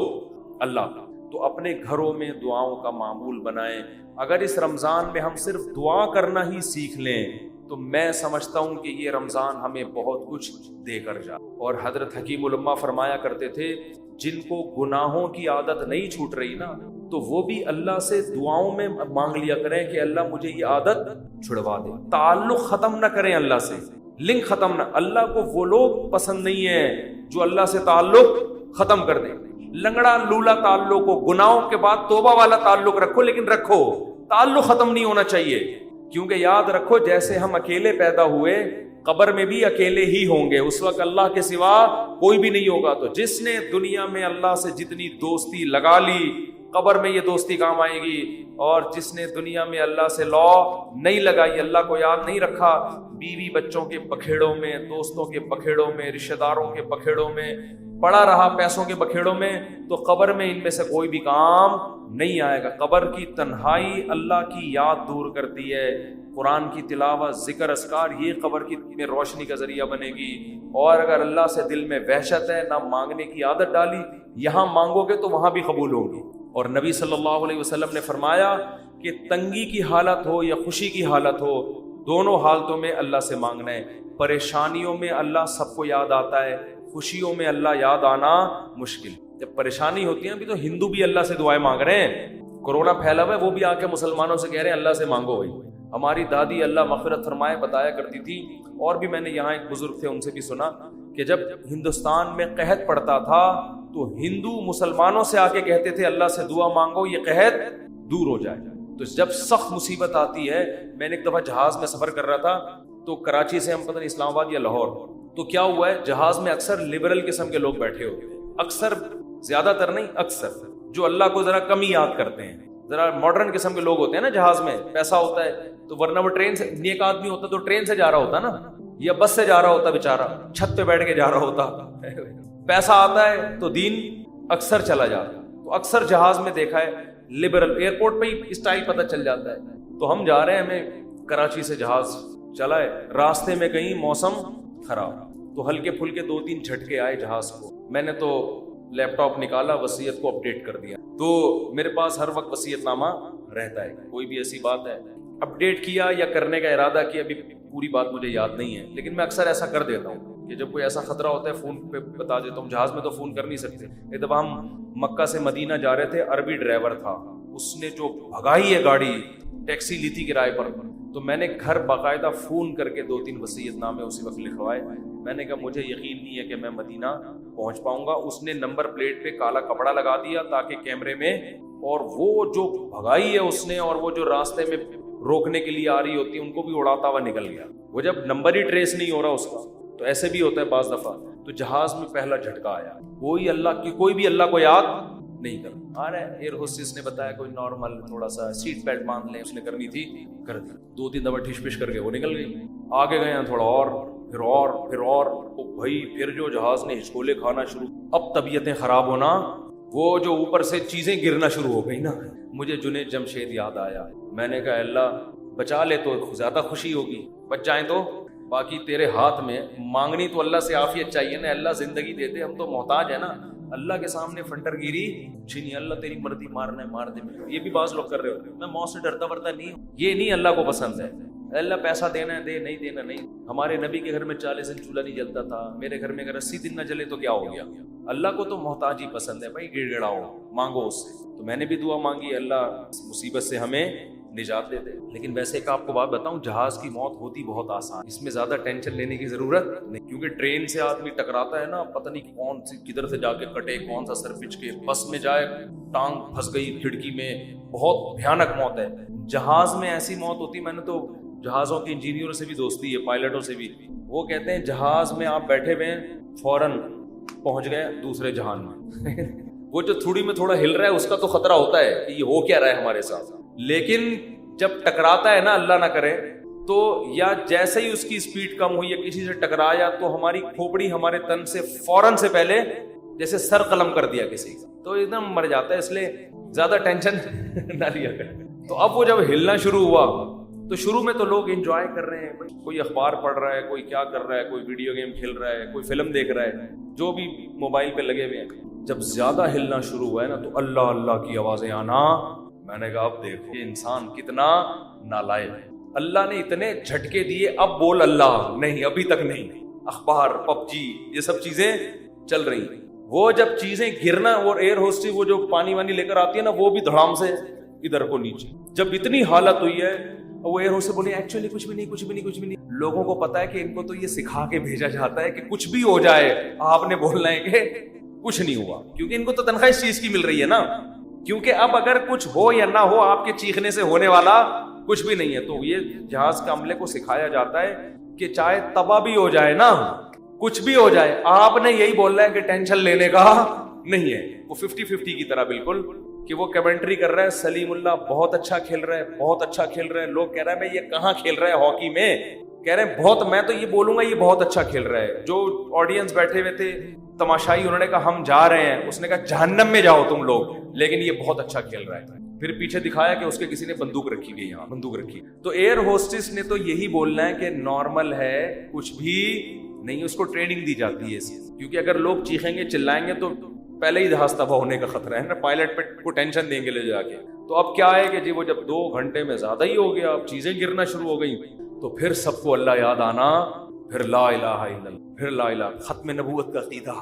اللہ۔ تو اپنے گھروں میں دعاؤں کا معمول بنائیں۔ اگر اس رمضان میں ہم صرف دعا کرنا ہی سیکھ لیں تو میں سمجھتا ہوں کہ یہ رمضان ہمیں بہت کچھ دے کر جا۔ اور حضرت حکیم الامہ فرمایا کرتے تھے جن کو گناہوں کی عادت نہیں چھوٹ رہی نا، تو وہ بھی اللہ سے دعاؤں میں مانگ لیا کریں کہ اللہ مجھے یہ عادت چھڑوا دے۔ تعلق ختم نہ کریں اللہ سے، لنک ختم نہ۔ اللہ کو وہ لوگ پسند نہیں ہیں جو اللہ سے تعلق ختم کر دیں۔ لنگڑا لولا تعلق ہو، گناہوں کے بعد توبہ والا تعلق رکھو، لیکن رکھو، تعلق ختم نہیں ہونا چاہیے۔ کیونکہ یاد رکھو جیسے ہم اکیلے پیدا ہوئے، قبر میں بھی اکیلے ہی ہوں گے، اس وقت اللہ کے سوا کوئی بھی نہیں ہوگا۔ تو جس نے دنیا میں اللہ سے جتنی دوستی لگا لی، قبر میں یہ دوستی کام آئے گی، اور جس نے دنیا میں اللہ سے لا نہیں لگائی، اللہ کو یاد نہیں رکھا، بیوی بچوں کے بکھیڑوں میں, دوستوں کے بکھیڑوں میں, رشتہ داروں کے بکھیڑوں میں پڑا رہا, پیسوں کے بکھیڑوں میں, تو قبر میں ان میں سے کوئی بھی کام نہیں آئے گا. قبر کی تنہائی اللہ کی یاد دور کرتی ہے. قرآن کی تلاوت, ذکر, اذکار, یہ قبر کی میں روشنی کا ذریعہ بنے گی. اور اگر اللہ سے دل میں وحشت ہے, نہ مانگنے کی عادت ڈالی, یہاں مانگو گے تو وہاں بھی قبول ہوگی. اور نبی صلی اللہ علیہ وسلم نے فرمایا کہ تنگی کی حالت ہو یا خوشی کی حالت ہو, دونوں حالتوں میں اللہ سے مانگنا ہے. پریشانیوں میں اللہ سب کو یاد آتا ہے, خوشیوں میں اللہ یاد آنا مشکل. جب پریشانی ہوتی ہے بھی تو ہندو بھی اللہ سے دعائیں مانگ رہے ہیں. کورونا پھیلا ہوا ہے, وہ بھی آ کے مسلمانوں سے کہہ رہے ہیں اللہ سے مانگو. بھائی ہماری دادی اللہ مغفرت فرمائے بتایا کرتی تھی, اور بھی میں نے یہاں ایک بزرگ تھے ان سے بھی سنا, کہ جب ہندوستان میں قحط پڑتا تھا تو ہندو مسلمانوں سے آ کے کہتے تھے اللہ سے دعا مانگو یہ قحط دور ہو جائے. تو جب سخت مصیبت آتی ہے, میں نے ایک دفعہ جہاز میں سفر کر رہا تھا, تو کراچی سے ہم پتہ نہیں اسلام آباد یا لاہور, تو کیا ہوا ہے جہاز میں اکثر لبرل قسم کے لوگ بیٹھے ہوتے ہیں, اکثر, زیادہ تر نہیں, اکثر جو اللہ کو ذرا کم ہی یاد کرتے ہیں. ذرا ماڈرن قسم کے لوگ ہوتے ہیں نا جہاز میں, پیسہ ہوتا ہے تو, ورنہ وہ ٹرین سے, نیک آدمی ہوتا تو ٹرین سے جا رہا ہوتا نا, یا بس سے جا رہا ہوتا, بیچارہ چھت پہ بیٹھ کے جا رہا ہوتا. پیسہ آتا ہے تو دین اکثر چلا جاتا. تو اکثر جہاز میں دیکھا ہے لبرل, ایئرپورٹ پہ ہی اسٹائل پتہ چل جاتا ہے. تو ہم جا رہے ہیں, ہمیں کراچی سے جہاز چلا ہے, راستے میں کہیں موسم خراب, تو ہلکے پھلکے 2-3 جھٹکے آئے جہاز کو. میں نے تو لیپ ٹاپ نکالا, وصیت کو اپڈیٹ کر دیا. تو میرے پاس ہر وقت وصیت نامہ رہتا ہے, کوئی بھی ایسی بات ہے اپڈیٹ کیا یا کرنے کا ارادہ کیا, ابھی پوری بات مجھے یاد نہیں ہے, لیکن میں اکثر ایسا کر دیتا ہوں کہ جب کوئی ایسا خطرہ ہوتا ہے فون پہ بتا دیتا ہوں. جہاز میں تو فون کر نہیں سکتے. ایک دفعہ ہم مکہ سے مدینہ جا رہے تھے, عربی ڈرائیور تھا, اس نے جو بھگائی ہے گاڑی, ٹیکسی لی تھی کرائے پر, تو میں نے گھر باقاعدہ فون کر کے 2-3 وصیت نامے اسی وقت لکھوائے. میں نے کہا مجھے یقین نہیں ہے کہ میں مدینہ پہنچ پاؤں گا. اس نے نمبر پلیٹ پہ کالا کپڑا لگا دیا تاکہ کیمرے میں, اور وہ جو بھگائی ہے اس نے, اور وہ جو راستے میں روکنے کے لیے آ رہی ہوتی ہے ان کو بھی اڑاتا ہوا نکل گیا. وہ جب نمبر ہی ٹریس نہیں ہو رہا اس کا, تو ایسے بھی ہوتا ہے بعض دفعہ. تو جہاز میں پہلا جھٹکا آیا, کوئی بھی اللہ کو یاد نہیں کرتا. آ رہا ہے ایئر ہوسٹس نے بتایا کوئی نارمل تھوڑا سا سیٹ بیلٹ باندھ لیں, اس نے کرنی تھی کر دی. 2-3 دفعہ ٹھش پش کر کے وہ نکل گئی. آگے گئے ہیں تھوڑا اور, پھر اور تو بھائی پھر جو جہاز نے ہچکولے کھانا شروع, اب طبیعتیں خراب ہونا, وہ جو اوپر سے چیزیں گرنا شروع ہو گئی نا. مجھے جنید جمشید یاد آیا. میں نے کہا اللہ بچا لے تو زیادہ خوشی ہوگی, بچ جائیں تو باقی تیرے ہاتھ میں. مانگنی تو اللہ سے عافیت چاہیے نا, اللہ زندگی دے دے, ہم تو محتاج ہے نا. اللہ کے سامنے فنٹر گیری نہیں, اللہ تیری مرضی, مارنا ہے مار دے. یہ بھی بعض لوگ کر رہے ہوتے ہیں, میں موت سے ڈرتا ورتا نہیں ہوں, یہ نہیں اللہ کو پسند ہے. اللہ پیسہ دینا ہے دے, نہیں دینا نہیں. ہمارے نبی کے گھر میں 40 دن چولہا نہیں جلتا تھا, میرے گھر میں اگر 80 دن نہ جلے تو کیا ہو گیا. اللہ کو تو محتاجی پسند ہے بھائی, گڑ گڑاؤ, مانگو اس سے. تو میں نے بھی دعا مانگی, اللہ اس مصیبت سے ہمیں نجات دے دے. لیکن ویسے ایک آپ کو بات بتاؤں, جہاز کی موت ہوتی بہت آسان, اس میں زیادہ ٹینشن لینے کی ضرورت نہیں. کیونکہ ٹرین سے آدمی ٹکراتا ہے نا, پتہ نہیں کون سی کدھر سے جا کے کٹے, کون سا سر پچ کے. بس میں جائے ٹانگ پھنس گئی کھڑکی میں, بہت بھیانک موت ہے. جہاز میں ایسی موت ہوتی, میں نے تو جہازوں کے انجینئروں سے بھی دوستی ہے, پائلٹوں سے بھی. وہ کہتے ہیں جہاز میں آپ بیٹھے ہوئے ہیں, فوراً پہنچ گئے دوسرے جہان میں. وہ جو تھوڑی میں تھوڑا ہل رہا ہے اس کا تو خطرہ ہوتا ہے کہ یہ ہو کیا رہا ہے ہمارے ساتھ, لیکن جب ٹکراتا ہے نا, اللہ نہ کرے, تو یا جیسے ہی اس کی سپیڈ کم ہوئی یا کسی سے ٹکرایا تو ہماری کھوپڑی ہمارے تن سے فوراً سے پہلے جیسے سر قلم کر دیا کسی کا, تو ایک دم مر جاتا ہے. اس لیے زیادہ ٹینشن نہ لیا کریں. تو اب وہ جب ہلنا شروع ہوا تو شروع میں تو لوگ انجوائے کر رہے ہیں, کوئی اخبار پڑھ رہا ہے, کوئی کیا کر رہا ہے, کوئی ویڈیو گیم کھیل رہا ہے, کوئی فلم دیکھ رہا ہے, جو بھی موبائل پہ لگے ہوئے ہیں. جب زیادہ ہلنا شروع ہوا ہے نا تو اللہ اللہ کی آوازیں آنا. میں نے کہا اب دیکھو یہ انسان کتنا نالائق ہے, اللہ نے اتنے جھٹکے دیے, اب بول اللہ نہیں, ابھی تک نہیں. اخبار, پب جی, یہ سب چیزیں چل رہی ہیں. وہ جب چیزیں گرنا, وہ ایئر ہوسٹس وہ جو پانی وانی لے کر آتی ہے نا, وہ بھی دھڑام سے ادھر کو نیچے. جب اتنی حالت ہوئی ہے, وہ ایئر ہوسٹس بولے ایکچولی کچھ بھی نہیں. لوگوں کو پتا ہے کہ ان کو تو یہ سکھا کے بھیجا جاتا ہے کہ کچھ بھی ہو جائے آپ نے بولنا ہے کہ کچھ نہیں ہوا, کیونکہ ان کو تو تنخواہ اس چیز کی مل رہی ہے نا. کیونکہ اب اگر کچھ ہو یا نہ ہو, آپ کے چیخنے سے ہونے والا کچھ بھی نہیں ہے. تو یہ جہاز کے عملے کو سکھایا جاتا ہے کہ چاہے تباہ بھی ہو جائے نا, کچھ بھی ہو جائے, آپ نے یہی بولنا ہے کہ ٹینشن لینے کا نہیں ہے. وہ 50-50 کی طرح بالکل, کہ وہ کمنٹری کر رہا ہے, سلیم اللہ بہت اچھا کھیل رہا ہے, بہت اچھا کھیل رہا ہے. لوگ کہہ رہا ہے میں یہ کہاں کھیل رہا ہے, ہاکی میں, کہہ رہے ہیں بہت, میں تو یہ بولوں گا یہ بہت اچھا کھیل رہا ہے. جو آڈینس بیٹھے ہوئے تھے تماشائی, انہوں نے کہا ہم جا رہے ہیں, اس نے کہا جہنم میں جاؤ تم لوگ, لیکن یہ بہت اچھا کھیل رہا ہے. پھر پیچھے دکھایا کہ اس کے کسی نے بندوق رکھی ہوئی ہے, یہاں بندوق رکھی. تو ایئر ہوسٹس نے تو یہی بولنا ہے کہ نارمل ہے, کچھ بھی نہیں, اس کو ٹریننگ دی جاتی ہے, کیونکہ اگر لوگ چیخیں گے چلائیں گے تو پہلے ہی جہاز تباہ ہونے کا خطرہ ہے نا, پائلٹ پہ کو ٹینشن دیں گے لے جا کے. تو اب کیا ہے کہ جی وہ جب 2 گھنٹے میں زیادہ ہی ہو گیا, اب چیزیں گرنا شروع ہو گئی, تو پھر سب کو اللہ یاد آنا, پھر لا الہ الا اللہ, پھر لا الہ, ختم نبوت کا عقیدہ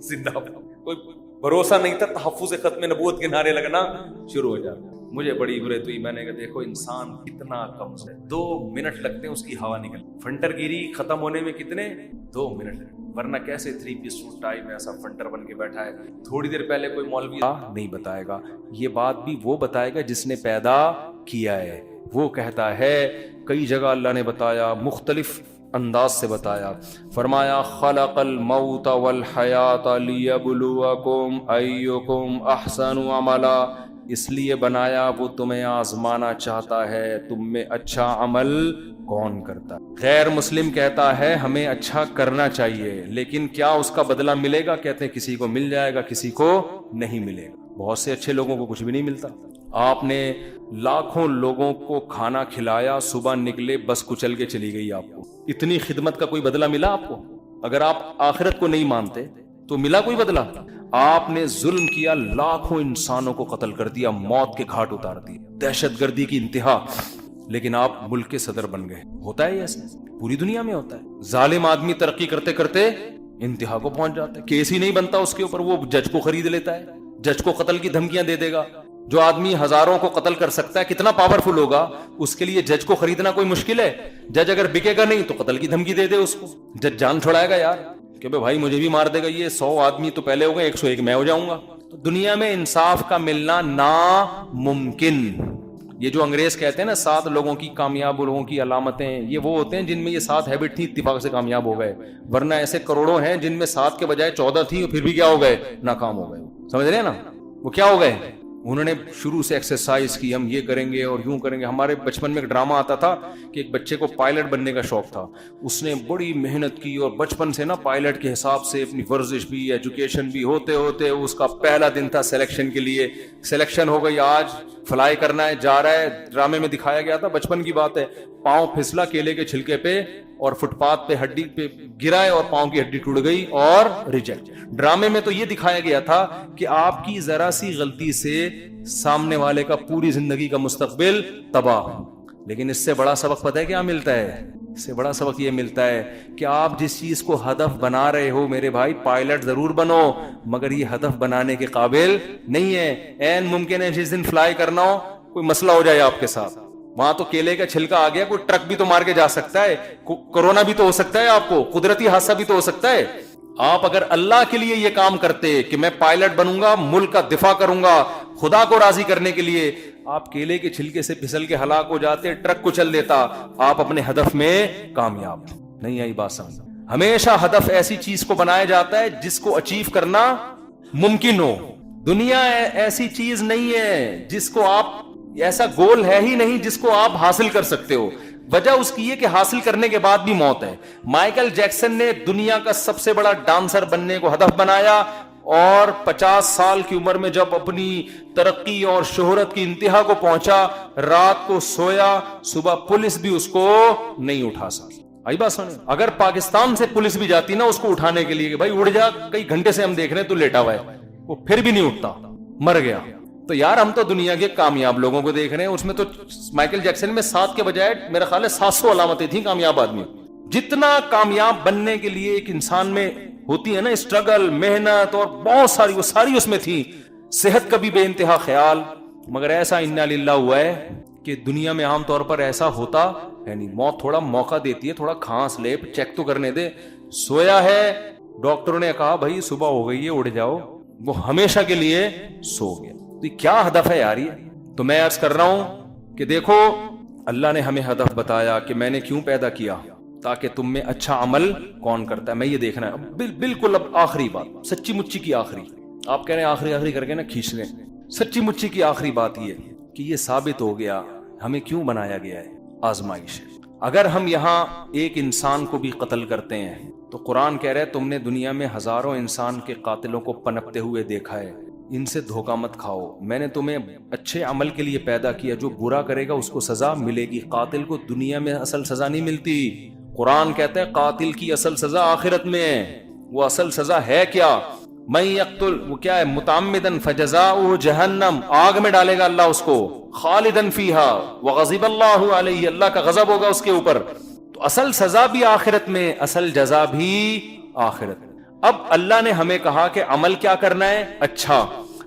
زندہ. کوئی بھروسہ نہیں تھا, تحفظ ختم نبوت کے نعرے لگنا شروع ہو جاتا. مجھے بڑی عبرت ہوئی, میں نے کہا دیکھو انسان کتنا کم ہے, 2 منٹ لگتے ہیں اس کی ہوا نکل, فنٹر گیری ختم ہونے میں کتنے 2 منٹ, ورنہ کیسے 3 پیس سوٹ ٹائی میں ایسا فنٹر بن کے بیٹھا ہے. تھوڑی دیر پہلے کوئی مولوی نہیں بتائے گا, یہ بات بھی وہ بتائے گا جس نے پیدا کیا ہے. وہ کہتا ہے کئی جگہ اللہ نے بتایا, مختلف انداز سے بتایا, فرمایا خلق الموت والحیات لیبلوکم ایکم احسن عملا, اس لیے بنایا وہ تمہیں آزمانا چاہتا ہے تم میں اچھا عمل کون کرتا ہے. غیر مسلم کہتا ہے ہمیں اچھا کرنا چاہیے, لیکن کیا اس کا بدلہ ملے گا؟ کہتے ہیں کسی کو مل جائے گا, کسی کو نہیں ملے گا. بہت سے اچھے لوگوں کو کچھ بھی نہیں ملتا. آپ نے لاکھوں لوگوں کو کھانا کھلایا, صبح نکلے بس کچل کے چلی گئی, آپ کو اتنی خدمت کا کوئی بدلہ ملا آپ کو؟ اگر آپ آخرت کو نہیں مانتے تو ملا کوئی بدلہ؟ آپ نے ظلم کیا, لاکھوں انسانوں کو قتل کر دیا, موت کے گھاٹ اتار دی, دہشت گردی کی انتہا, لیکن آپ ملک کے صدر بن گئے. ہوتا ہے ایسے, پوری دنیا میں ہوتا ہے. ظالم آدمی ترقی کرتے کرتے انتہا کو پہنچ جاتا ہے, کیس ہی نہیں بنتا اس کے اوپر, وہ جج کو خرید لیتا ہے, جج کو قتل کی دھمکیاں دے دے گا. جو آدمی ہزاروں کو قتل کر سکتا ہے کتنا پاورفل ہوگا, اس کے لیے جج کو خریدنا کوئی مشکل ہے؟ جج اگر بکے گا نہیں تو قتل کی دھمکی دے دے اس کو, جج جان چھوڑائے گا یار کہ بھائی مجھے بھی مار دے گا, یہ 100 آدمی تو پہلے ہو گئے, 101 میں ہو جاؤں گا. تو دنیا میں انصاف کا ملنا ناممکن. یہ جو انگریز کہتے ہیں نا 7 لوگوں کی کامیاب لوگوں کی علامتیں, یہ وہ ہوتے ہیں جن میں یہ 7 ہیبٹ تھی, اتفاق سے کامیاب ہو گئے, ورنہ ایسے کروڑوں ہیں جن میں 7 کے بجائے 14 تھی, پھر بھی کیا ہو گئے, ناکام ہو گئے. سمجھ رہے ہیں نا, وہ کیا ہو گئے, انہوں نے شروع سے ایکسرسائز کی, ہم یہ کریں گے اور یوں کریں گے. ہمارے بچپن میں ایک ڈرامہ آتا تھا کہ ایک بچے کو پائلٹ بننے کا شوق تھا, اس نے بڑی محنت کی اور بچپن سے نا پائلٹ کے حساب سے اپنی ورزش بھی ایجوکیشن بھی ہوتے ہوتے اس کا پہلا دن تھا سلیکشن کے لیے, سلیکشن ہو گئی, آج فلائی کرنا ہے, جا رہا ہے. ڈرامے میں دکھایا گیا تھا, بچپن کی بات ہے, پاؤں پھسلا کیلے کے چھلکے پہ اور فٹ پاتھ پہ ہڈی پہ گرائے اور پاؤں کی ہڈی ٹوٹ گئی اور ریجیکٹ. ڈرامے میں تو یہ دکھایا گیا تھا کہ آپ کی ذرا سی غلطی سے سامنے والے کا پوری زندگی کا مستقبل تباہ. لیکن اس سے بڑا سبق پتہ ہے کیا ملتا ہے؟ اس سے بڑا سبق یہ ملتا ہے کہ آپ جس چیز کو ہدف بنا رہے ہو میرے بھائی, پائلٹ ضرور بنو, مگر یہ ہدف بنانے کے قابل نہیں ہے. این ممکن ہے جس دن فلائی کرنا ہو کوئی مسئلہ ہو جائے آپ کے ساتھ, وہاں تو کیلے کا چھلکا آ گیا, کوئی ٹرک بھی تو مار کے جا سکتا ہے, کورونا بھی تو ہو سکتا ہے, آپ کو قدرتی حادثہ بھی تو ہو سکتا ہے. آپ اگر اللہ کے لیے یہ کام کرتے کہ میں پائلٹ بنوں گا, ملک کا دفاع کروں گا, خدا کو راضی کرنے کے لیے, آپ کیلے کے چھلکے سے پھسل کے ہلاک ہو جاتے, ٹرک کو چل دیتا, آپ اپنے ہدف میں کامیاب نہیں. آئی بات سمجھ؟ ہمیشہ ہدف ایسی چیز کو بنایا جاتا ہے جس کو اچیو کرنا ممکن ہو. دنیا ایسی چیز نہیں ہے جس کو آپ, ایسا گول ہے ہی نہیں جس کو آپ حاصل کر سکتے ہو. وجہ اس کی یہ کہ حاصل کرنے کے بعد بھی موت ہے. مائیکل جیکسن نے دنیا کا سب سے بڑا ڈانسر بننے کو ہدف بنایا, اور 50 سال کی عمر میں جب اپنی ترقی اور شہرت کی انتہا کو پہنچا, رات کو سویا, صبح پولیس بھی اس کو نہیں اٹھا سکی. آئی بات سمجھ؟ اگر پاکستان سے پولیس بھی جاتی نا اس کو اٹھانے کے لیے کہ بھائی اڑ جا, کئی گھنٹے سے ہم دیکھ رہے ہیں تو لیٹا ہوا ہے, وہ پھر بھی نہیں اٹھتا, مر گیا. تو یار ہم تو دنیا کے کامیاب لوگوں کو دیکھ رہے ہیں, اس میں تو مائیکل جیکسن میں 7 کے بجائے میرا خیال ہے 700 علامتیں تھیں کامیاب آدمی. جتنا کامیاب بننے کے لیے ایک انسان میں ہوتی ہے نا اسٹرگل, محنت اور بہت ساری, وہ ساری اس میں تھی. صحت کا بھی بے انتہا خیال, مگر ایسا انا للہ ہوا ہے کہ دنیا میں عام طور پر ایسا ہوتا ہے نہیں. موت تھوڑا موقع دیتی ہے, تھوڑا کھانس لے, چیک تو کرنے دے. سویا ہے, ڈاکٹروں نے کہا بھائی صبح ہو گئی ہے اڑ جاؤ, وہ ہمیشہ کے لیے سو گیا. تو کیا ہدف ہے یار یہ؟ تو میں عرض کر رہا ہوں کہ دیکھو اللہ نے ہمیں ہدف بتایا کہ میں نے کیوں پیدا کیا, تاکہ تم میں اچھا عمل کون کرتا ہے, میں یہ دیکھنا ہے. بالکل اب آخری بات, سچی مچی کی آخری, آپ کہہ رہے ہیں آخری کر کے نا کھینچ رہے, سچی مچی کی آخری بات یہ کہ یہ ثابت ہو گیا ہمیں کیوں بنایا گیا ہے, آزمائش. اگر ہم یہاں ایک انسان کو بھی قتل کرتے ہیں تو قرآن کہہ رہا ہے تم نے دنیا میں ہزاروں انسان کے قاتلوں کو پنپتے ہوئے دیکھا ہے، ان سے دھوکہ مت کھاؤ، میں نے تمہیں اچھے عمل کے لیے پیدا کیا، جو برا کرے گا اس کو سزا ملے گی، قاتل کو دنیا میں اصل سزا نہیں ملتی۔ قرآن کہتا ہے قاتل کی اصل سزا آخرت میں ہے۔ وہ اصل سزا ہے کیا؟ من یقتل، وہ کیا ہے؟ متعمدن فجزاؤہ جہنم، آگ میں ڈالے گا اللہ اس کو، خالدن فیہا وغضب اللہ علیہ، اللہ کا غضب ہوگا اس کے اوپر۔ تو اصل سزا بھی آخرت میں، اصل جزا بھی آخرت میں۔ اب اللہ نے ہمیں کہا کہ عمل کیا کرنا ہے؟ اچھا،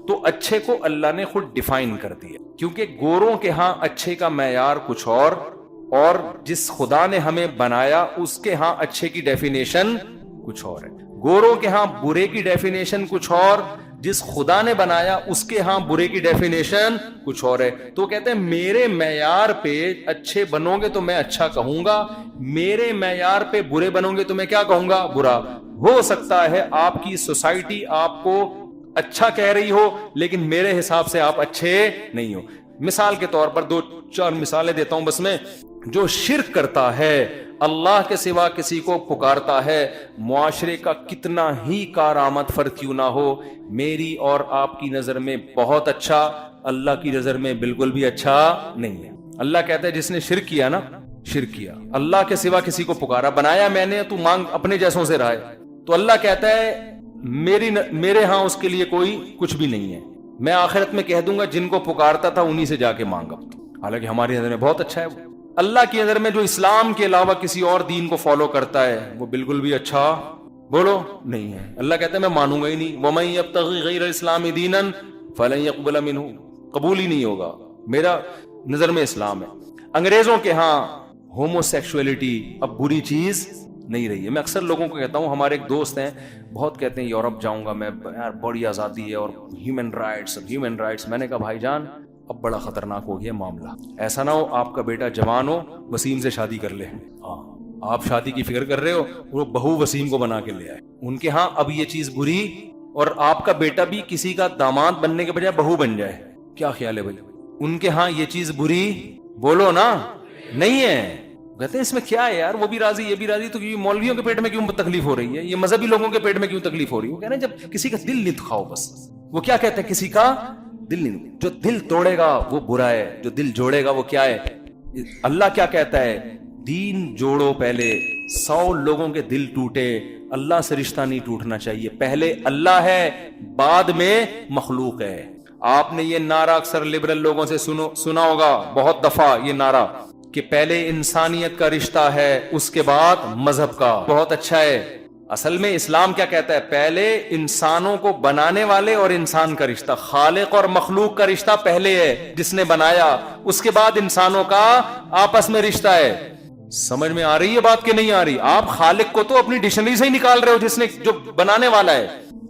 تو اچھے کو اللہ نے خود ڈیفائن کر دیا، کیونکہ گوروں کے ہاں اچھے کا معیار کچھ اور جس خدا نے ہمیں بنایا اس کے ہاں اچھے کی ڈیفینیشن کچھ اور ہے۔ گوروں کے ہاں برے کی ڈیفینیشن کچھ اور، جس خدا نے بنایا اس کے ہاں برے کی ڈیفینیشن کچھ اور ہے۔ تو کہتے ہیں میرے معیار پہ اچھے بنو گے تو میں اچھا کہوں گا، میرے معیار پہ برے بنو گے تو میں کیا کہوں گا؟ برا۔ ہو سکتا ہے آپ کی سوسائٹی آپ کو اچھا کہہ رہی ہو لیکن میرے حساب سے آپ اچھے نہیں ہو۔ مثال کے طور پر 2-4 مثالیں دیتا ہوں بس میں۔ جو شرک کرتا ہے، اللہ کے سوا کسی کو پکارتا ہے، معاشرے کا کتنا ہی کارآمد فرد کیوں نہ ہو، میری اور آپ کی نظر میں بہت اچھا، اللہ کی نظر میں بالکل بھی اچھا نہیں ہے۔ اللہ کہتا ہے جس نے شرک کیا نا، شرک کیا، اللہ کے سوا کسی کو پکارا، بنایا میں نے تو مانگ اپنے جیسوں سے رہا ہے، تو اللہ کہتا ہے میرے ہاں اس کے لیے کوئی کچھ بھی نہیں ہے، میں آخرت میں کہہ دوں گا جن کو پکارتا تھا انہی سے جا کے مانگا، حالانکہ ہماری نظر میں بہت اچھا ہے وہ۔ اللہ کی نظر میں جو اسلام کے علاوہ کسی اور دین کو فالو کرتا ہے وہ بالکل بھی اچھا بولو نہیں ہے۔ اللہ کہتا ہے میں مانوں گا ہی نہیں، وَمَن يَبْتَغِ غَيْرَ الْإِسْلَامِ دِينًا فَلَن يُقْبَلَ مِنْهُ، قبول ہی نہیں ہوگا، میرا نظر میں اسلام ہے۔ انگریزوں کے ہاں ہومو سیکشولیٹی اب بری چیز نہیں رہی ہے۔ میں اکثر لوگوں کو کہتا ہوں، ہمارے ایک دوست ہیں بہت کہتے ہیں یورپ جاؤں گا میں، یار بڑی آزادی ہے اور ہیومن رائٹس، میں نے کہا بھائی جان اب بڑا خطرناک ہو گیا معاملہ، ایسا نہ ہو آپ کا بیٹا جوان ہو وسیم سے شادی کر لے، ہاں آپ شادی کی فکر کر رہے ہو، وہ بہو وسیم کو بنا کے لے آئے، ان کے ہاں اب یہ چیز بری، اور آپ کا بیٹا بھی کسی کا داماد بننے کے بجائے بہو بن جائے، کیا خیال ہے بھائی؟ ان کے ہاں یہ چیز بری بولو نا نہیں ہے۔ کہتے ہیں اس میں کیا ہے یار، وہ بھی راضی یہ بھی راضی، تو یہ مولویوں کے پیٹ میں کیوں تکلیف ہو رہی ہے، یہ مذہبی لوگوں کے پیٹ میں کیوں تکلیف ہو رہی ہے؟ وہ کہہ رہے ہیں جب کسی کا دل نہیں دکھاؤ بس، وہ کیا کہتے ہیں کسی کا دل نہیں، جو دل توڑے گا وہ برا ہے، جو دل جوڑے گا وہ کیا ہے؟ اللہ کیا کہتا ہے؟ دین جوڑو، پہلے 100 لوگوں کے دل ٹوٹے، اللہ سے رشتہ نہیں ٹوٹنا چاہیے، پہلے اللہ ہے بعد میں مخلوق ہے۔ آپ نے یہ نعرہ اکثر لبرل لوگوں سے سنا ہوگا بہت دفعہ، یہ نعرہ کہ پہلے انسانیت کا رشتہ ہے اس کے بعد مذہب کا، بہت اچھا ہے۔ اصل میں اسلام کیا کہتا ہے؟ پہلے انسانوں کو بنانے والے اور انسان کا رشتہ، خالق اور مخلوق کا رشتہ پہلے ہے جس نے بنایا، اس کے بعد انسانوں کا آپس میں رشتہ ہے۔ سمجھ میں آ رہی ہے بات کہ نہیں آ رہی؟ آپ خالق کو تو اپنی ڈکشنری سے ہی نکال رہے ہو، جس نے جو بنانے والا ہے۔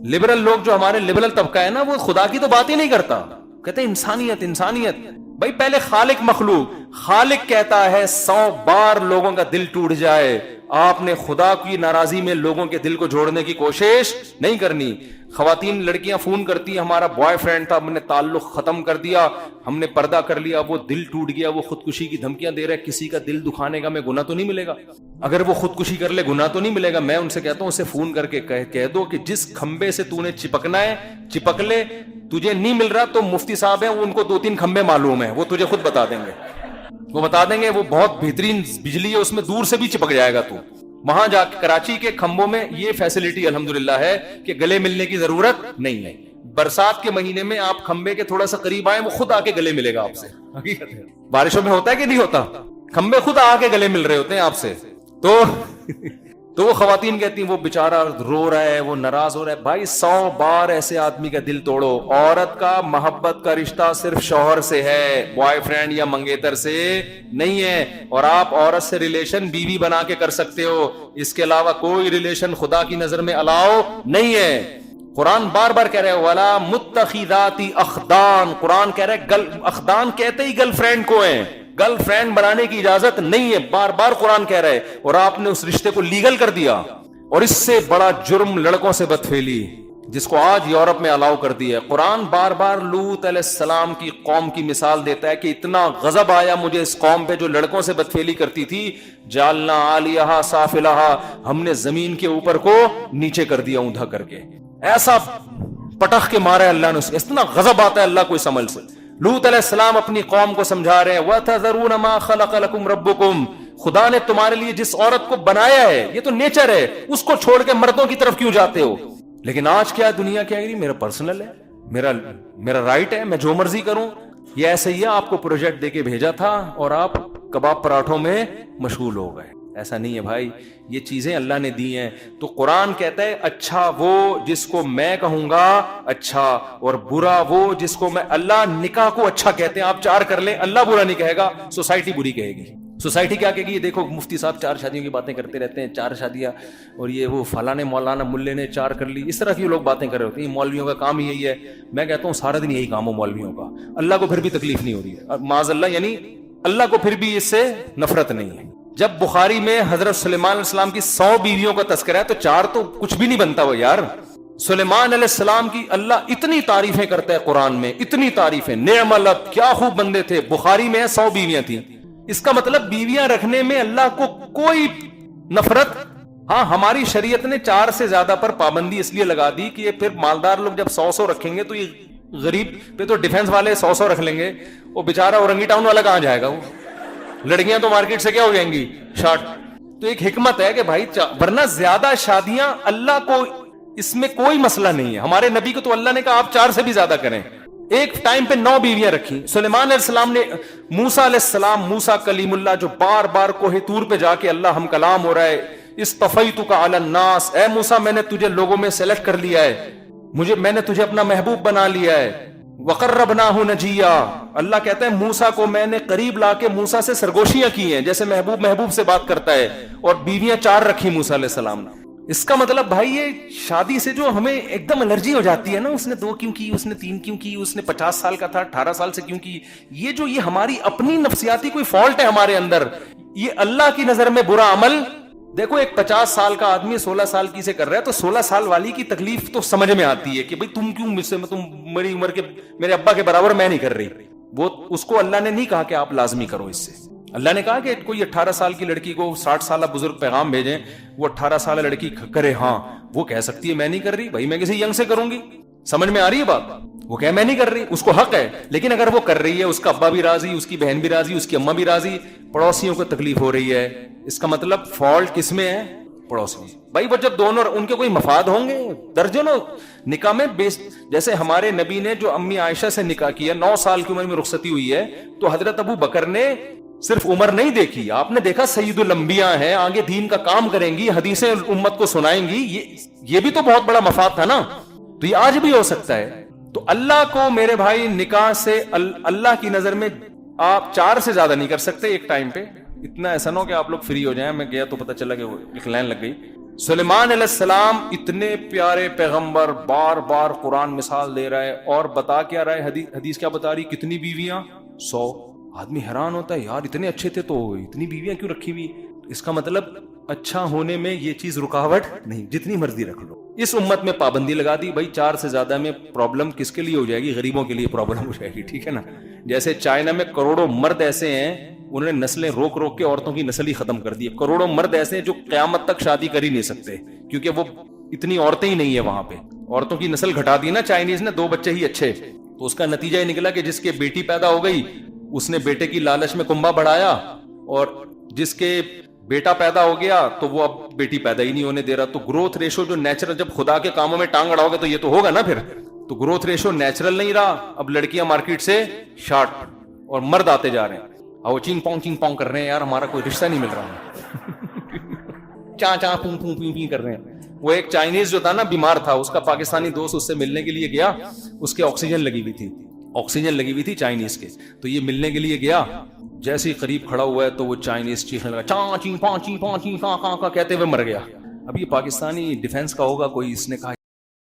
لبرل لوگ جو ہمارے لبرل طبقہ ہے نا، وہ خدا کی تو بات ہی نہیں کرتا، کہتے ہیں انسانیت۔ بھائی پہلے خالق مخلوق، خالق کہتا ہے 100 بار لوگوں کا دل ٹوٹ جائے، آپ نے خدا کی ناراضی میں لوگوں کے دل کو جوڑنے کی کوشش نہیں کرنی۔ خواتین لڑکیاں فون کرتی ہیں ہمارا بوائے فرینڈ تھا، ہم نے تعلق ختم کر دیا، ہم نے پردہ کر لیا، وہ دل ٹوٹ گیا، وہ خودکشی کی دھمکیاں دے رہا ہے، کسی کا دل دکھانے کا میں گناہ تو نہیں ملے گا؟ اگر وہ خودکشی کر لے گناہ تو نہیں ملے گا؟ میں ان سے کہتا ہوں اسے فون کر کے کہہ دو کہ جس کھمبے سے تو نے چپکنا ہے چپک لے، تجھے نہیں مل رہا تو مفتی صاحب ہیں ان کو 2-3 کھمبے معلوم ہیں، وہ تجھے خود بتا دیں گے، وہ بہت بہترین بجلی ہے اس میں، دور سے بھی چپک جائے گا تو۔ وہاں جا کے کراچی کے کھمبوں میں یہ فیسلٹی الحمدللہ ہے کہ گلے ملنے کی ضرورت نہیں ہے، برسات کے مہینے میں آپ کھمبے کے تھوڑا سا قریب آئے وہ خود آ کے گلے ملے گا آپ سے، حقیقت ہے۔ بارشوں میں ہوتا ہے کہ نہیں ہوتا؟ کھمبے خود آ کے گلے مل رہے ہوتے ہیں آپ سے، تو وہ خواتین کہتی ہیں وہ بیچارہ رو رہا ہے، وہ ناراض ہو رہا ہے۔ بھائی 100 بار ایسے آدمی کا دل توڑو، عورت کا محبت کا رشتہ صرف شوہر سے ہے، بوائے فرینڈ یا منگیتر سے نہیں ہے، اور آپ عورت سے ریلیشن بیوی بنا کے کر سکتے ہو، اس کے علاوہ کوئی ریلیشن خدا کی نظر میں الاؤ نہیں ہے۔ قرآن بار بار کہہ رہے ہیں وَلَا مُتَّخِذَاتِ أَخْدَانٍ، قرآن کہہ رہے ہیں اخدان کہتے ہی گرل فرینڈ کو ہیں، گرل فرینڈ بنانے کی اجازت نہیں ہے، بار بار قرآن کہہ رہے ہیں، اور آپ نے اس رشتے کو لیگل کر دیا۔ اور اس سے بڑا جرم لڑکوں سے بدفعلی، جس کو آج یورپ میں الاؤ کر دیا ہے. قرآن بار بار لوط علیہ السلام کی قوم کی مثال دیتا ہے کہ اتنا غضب آیا مجھے اس قوم پہ جو لڑکوں سے بدفعلی کرتی تھی. جالنا عالیہا سافلہا, ہم نے زمین کے اوپر کو نیچے کر دیا اوندا کر کے. ایسا پٹخ کے مارا ہے اللہ نے, اتنا غضب آتا ہے اللہ کو اس عمل سے. لوط علیہ السلام اپنی قوم کو سمجھا رہے ہیں وَتَذَرُونَ مَا خَلَقَ لَكُمْ رَبُّكُمْ, خدا نے تمہارے لیے جس عورت کو بنایا ہے یہ تو نیچر ہے, اس کو چھوڑ کے مردوں کی طرف کیوں جاتے ہو. لیکن آج کیا دنیا کیا ہے, میرا پرسنل ہے, میرا رائٹ ہے, میں جو مرضی کروں. یہ ایسے ہی آپ کو پروجیکٹ دے کے بھیجا تھا اور آپ کباب پراٹھوں میں مشغول ہو گئے. ایسا نہیں ہے بھائی, یہ چیزیں اللہ نے دی ہیں. تو قرآن کہتا ہے اچھا وہ جس کو میں کہوں گا اچھا, اور برا وہ جس کو میں, اللہ نکاح کو اچھا کہتے ہیں, آپ 4 کر لیں اللہ برا نہیں کہے گا, سوسائٹی بری کہے گی. سوسائٹی کیا کہے گی, یہ دیکھو مفتی صاحب 4 شادیوں کی باتیں کرتے رہتے ہیں, 4 شادیاں, اور یہ وہ فلاں مولانا ملے نے 4 کر لی. اس طرح کی لوگ باتیں کر رہے ہوتے ہیں, مولویوں کا کام ہی یہی ہے. میں کہتا ہوں سارا دن یہی کام ہو مولویوں کا, اللہ کو پھر بھی تکلیف نہیں ہو رہی ہے معاذ اللہ, یعنی اللہ کو پھر بھی اس سے نفرت نہیں ہے. جب بخاری میں حضرت سلیمان علیہ السلام کی 100 بیویوں کا تذکرہ ہے تو 4 تو کچھ بھی نہیں بنتا وہ یار. سلیمان علیہ السلام کی اللہ اتنی تعریفیں کرتا ہے قرآن میں, اتنی تعریفیں, نعم العبد, کیا خوب بندے تھے. بخاری میں 100 بیویاں تھیں. اس کا مطلب بیویاں رکھنے میں اللہ کو کوئی نفرت. ہاں ہماری شریعت نے 4 سے زیادہ پر پابندی اس لیے لگا دی کہ یہ پھر مالدار لوگ جب 100 رکھیں گے تو یہ غریب پہ تو ڈیفنس والے 100 رکھ لیں گے, وہ بیچارہ اورنگی ٹاؤن والا کہاں جائے گا, وہ لڑکیاں تو مارکیٹ سے کیا ہو جائیں گی شارٹ. تو ایک حکمت ہے کہ بھائی ورنہ زیادہ شادیاں اللہ کو اس میں کوئی مسئلہ نہیں ہے. ہمارے نبی کو تو اللہ نے کہا آپ 4 سے بھی زیادہ کریں. ایک ٹائم پہ 9 بیویاں رکھی. سلیمان علیہ السلام نے, موسیٰ علیہ السلام, موسیٰ کلیم اللہ جو بار بار کوہ طور پہ جا کے اللہ ہم کلام ہو رہا ہے, اصطفیتک علی الناس, اے موسیٰ میں نے تجھے لوگوں میں سلیکٹ کر لیا ہے, میں نے تجھے اپنا محبوب بنا لیا ہے. وقربناہ نجیا, اللہ کہتا ہے موسیٰ کو میں نے قریب لا کے موسیٰ سے سرگوشیاں کی ہیں جیسے محبوب سے بات کرتا ہے, اور بیویاں 4 رکھی موسیٰ علیہ السلام نے. اس کا مطلب بھائی یہ شادی سے جو ہمیں ایک دم الرجی ہو جاتی ہے نا, اس نے 2 کیوں کی, اس نے 3 کیوں کی, اس نے 50 سال کا تھا 18 سال سے کیوں کی, یہ ہماری اپنی نفسیاتی کوئی فالٹ ہے ہمارے اندر. یہ اللہ کی نظر میں برا عمل. دیکھو ایک 50 سال کا آدمی 16 سال کی سے کر رہا ہے تو 16 سال والی کی تکلیف تو سمجھ میں آتی ہے کہ بھئی تم کیوں مجھ سے, تم میری عمر کے میرے ابا کے برابر میں نہیں کر رہی. وہ اس کو اللہ نے نہیں کہا کہ آپ لازمی کرو اس سے. اللہ نے کہا کہ کوئی 18 سال کی لڑکی کو 60 سالہ بزرگ پیغام بھیجیں, وہ 18 سالہ لڑکی کرے, ہاں وہ کہہ سکتی ہے میں نہیں کر رہی, بھائی میں کسی ینگ سے کروں گی. سمجھ میں آ رہی ہے بات, وہ کہے میں نہیں کر رہی, اس کو حق ہے. لیکن اگر وہ کر رہی ہے, اس کا ابا بھی راضی, اس کی بہن بھی راضی, اس کی اماں بھی راضی, پڑوسیوں کو تکلیف ہو رہی ہے, اس کا مطلب فالٹ کس میں ہے, پڑوسی. بھائی وہ جب دونوں ان کے کوئی مفاد ہوں گے درجنوں نکاح میں جیسے ہمارے نبی نے جو امی عائشہ سے نکاح کیا, 9 سال کی عمر میں رخصتی ہوئی ہے, تو حضرت ابو بکر نے صرف عمر نہیں دیکھی, آپ نے دیکھا سید الانبیاء ہیں, آگے دین کا کام کریں گی, حدیثیں امت کو سنائیں گی, یہ بھی تو بہت بڑا مفاد تھا نا. تو یہ آج بھی ہو سکتا ہے. تو اللہ کو میرے بھائی نکاح سے اللہ کی نظر میں آپ 4 سے زیادہ نہیں کر سکتے ایک ٹائم پہ. اتنا ایسا نہ ہو کہ آپ لوگ فری ہو جائیں. میں گیا تو پتہ چلا کہ ایک لائن لگ گئی. سلیمان علیہ السلام اتنے پیارے پیغمبر, بار بار قرآن مثال دے رہا ہے اور بتا کیا رہا ہے, حدیث کیا بتا رہی, کتنی بیویاں, 100. آدمی حیران ہوتا ہے یار اتنے اچھے تھے تو اتنی بیویاں کیوں رکھی ہوئی. اس کا مطلب اچھا ہونے میں یہ چیز رکاوٹ نہیں, جتنی مرضی رکھ لو. اس امت میں پابندی لگا دی, بھائی 4 سے زیادہ میں پرابلم کس کے لیے ہو جائے گی, غریبوں کے لیے پرابلم ہو جائے گی, ٹھیک ہے نا. جیسے چائنا میں کروڑوں مرد ایسے ہیں, انہوں نے نسلیں روک روک کے عورتوں کی نسل ہی ختم کر دی. کروڑوں مرد ایسے ہیں جو قیامت تک شادی کر ہی نہیں سکتے, کیونکہ وہ اتنی عورتیں ہی نہیں ہیں وہاں پہ. عورتوں کی نسل گھٹا دی نا چائنیز نے, 2 بچے ہی اچھے, تو اس کا نتیجہ یہ نکلا کہ جس کے بیٹی پیدا ہو گئی اس نے بیٹے کی لالچ میں کنبا بڑھایا, اور جس کے بیٹا پیدا ہو گیا تو وہ اب بیٹی پیدا ہی نہیں ہونے دے رہا. تو گروتھ ریشو جو نیچرل, جب خدا کے کاموں میں ٹانگ اڑاؤ گے تو یہ تو ہوگا نا پھر. تو گروتھ ریشو نیچرل نہیں رہا, اب لڑکیاں مارکیٹ سے شارٹ اور مرد آتے جا رہے ہیں, اور چینگ پونگ کر رہے ہیں, یار ہمارا کوئی رشتہ نہیں مل رہا, چاں پوں پوں پوں پوں کر رہے ہیں. وہ ایک چائنیز جو تھا نا بیمار تھا, اس کا پاکستانی دوست اس سے ملنے کے لیے گیا, اس کے آکسیجن لگی ہوئی تھی چائنیز کے, تو یہ ملنے کے لیے گیا, جیسے ہی قریب کھڑا ہوا ہے تو وہ چائنیز چیخنے لگا, چاں چیں پاں چیں پاں چیں کہتے ہوئے مر گیا. اب یہ پاکستانی ڈیفنس کا ہوگا کوئی, اس نے کہا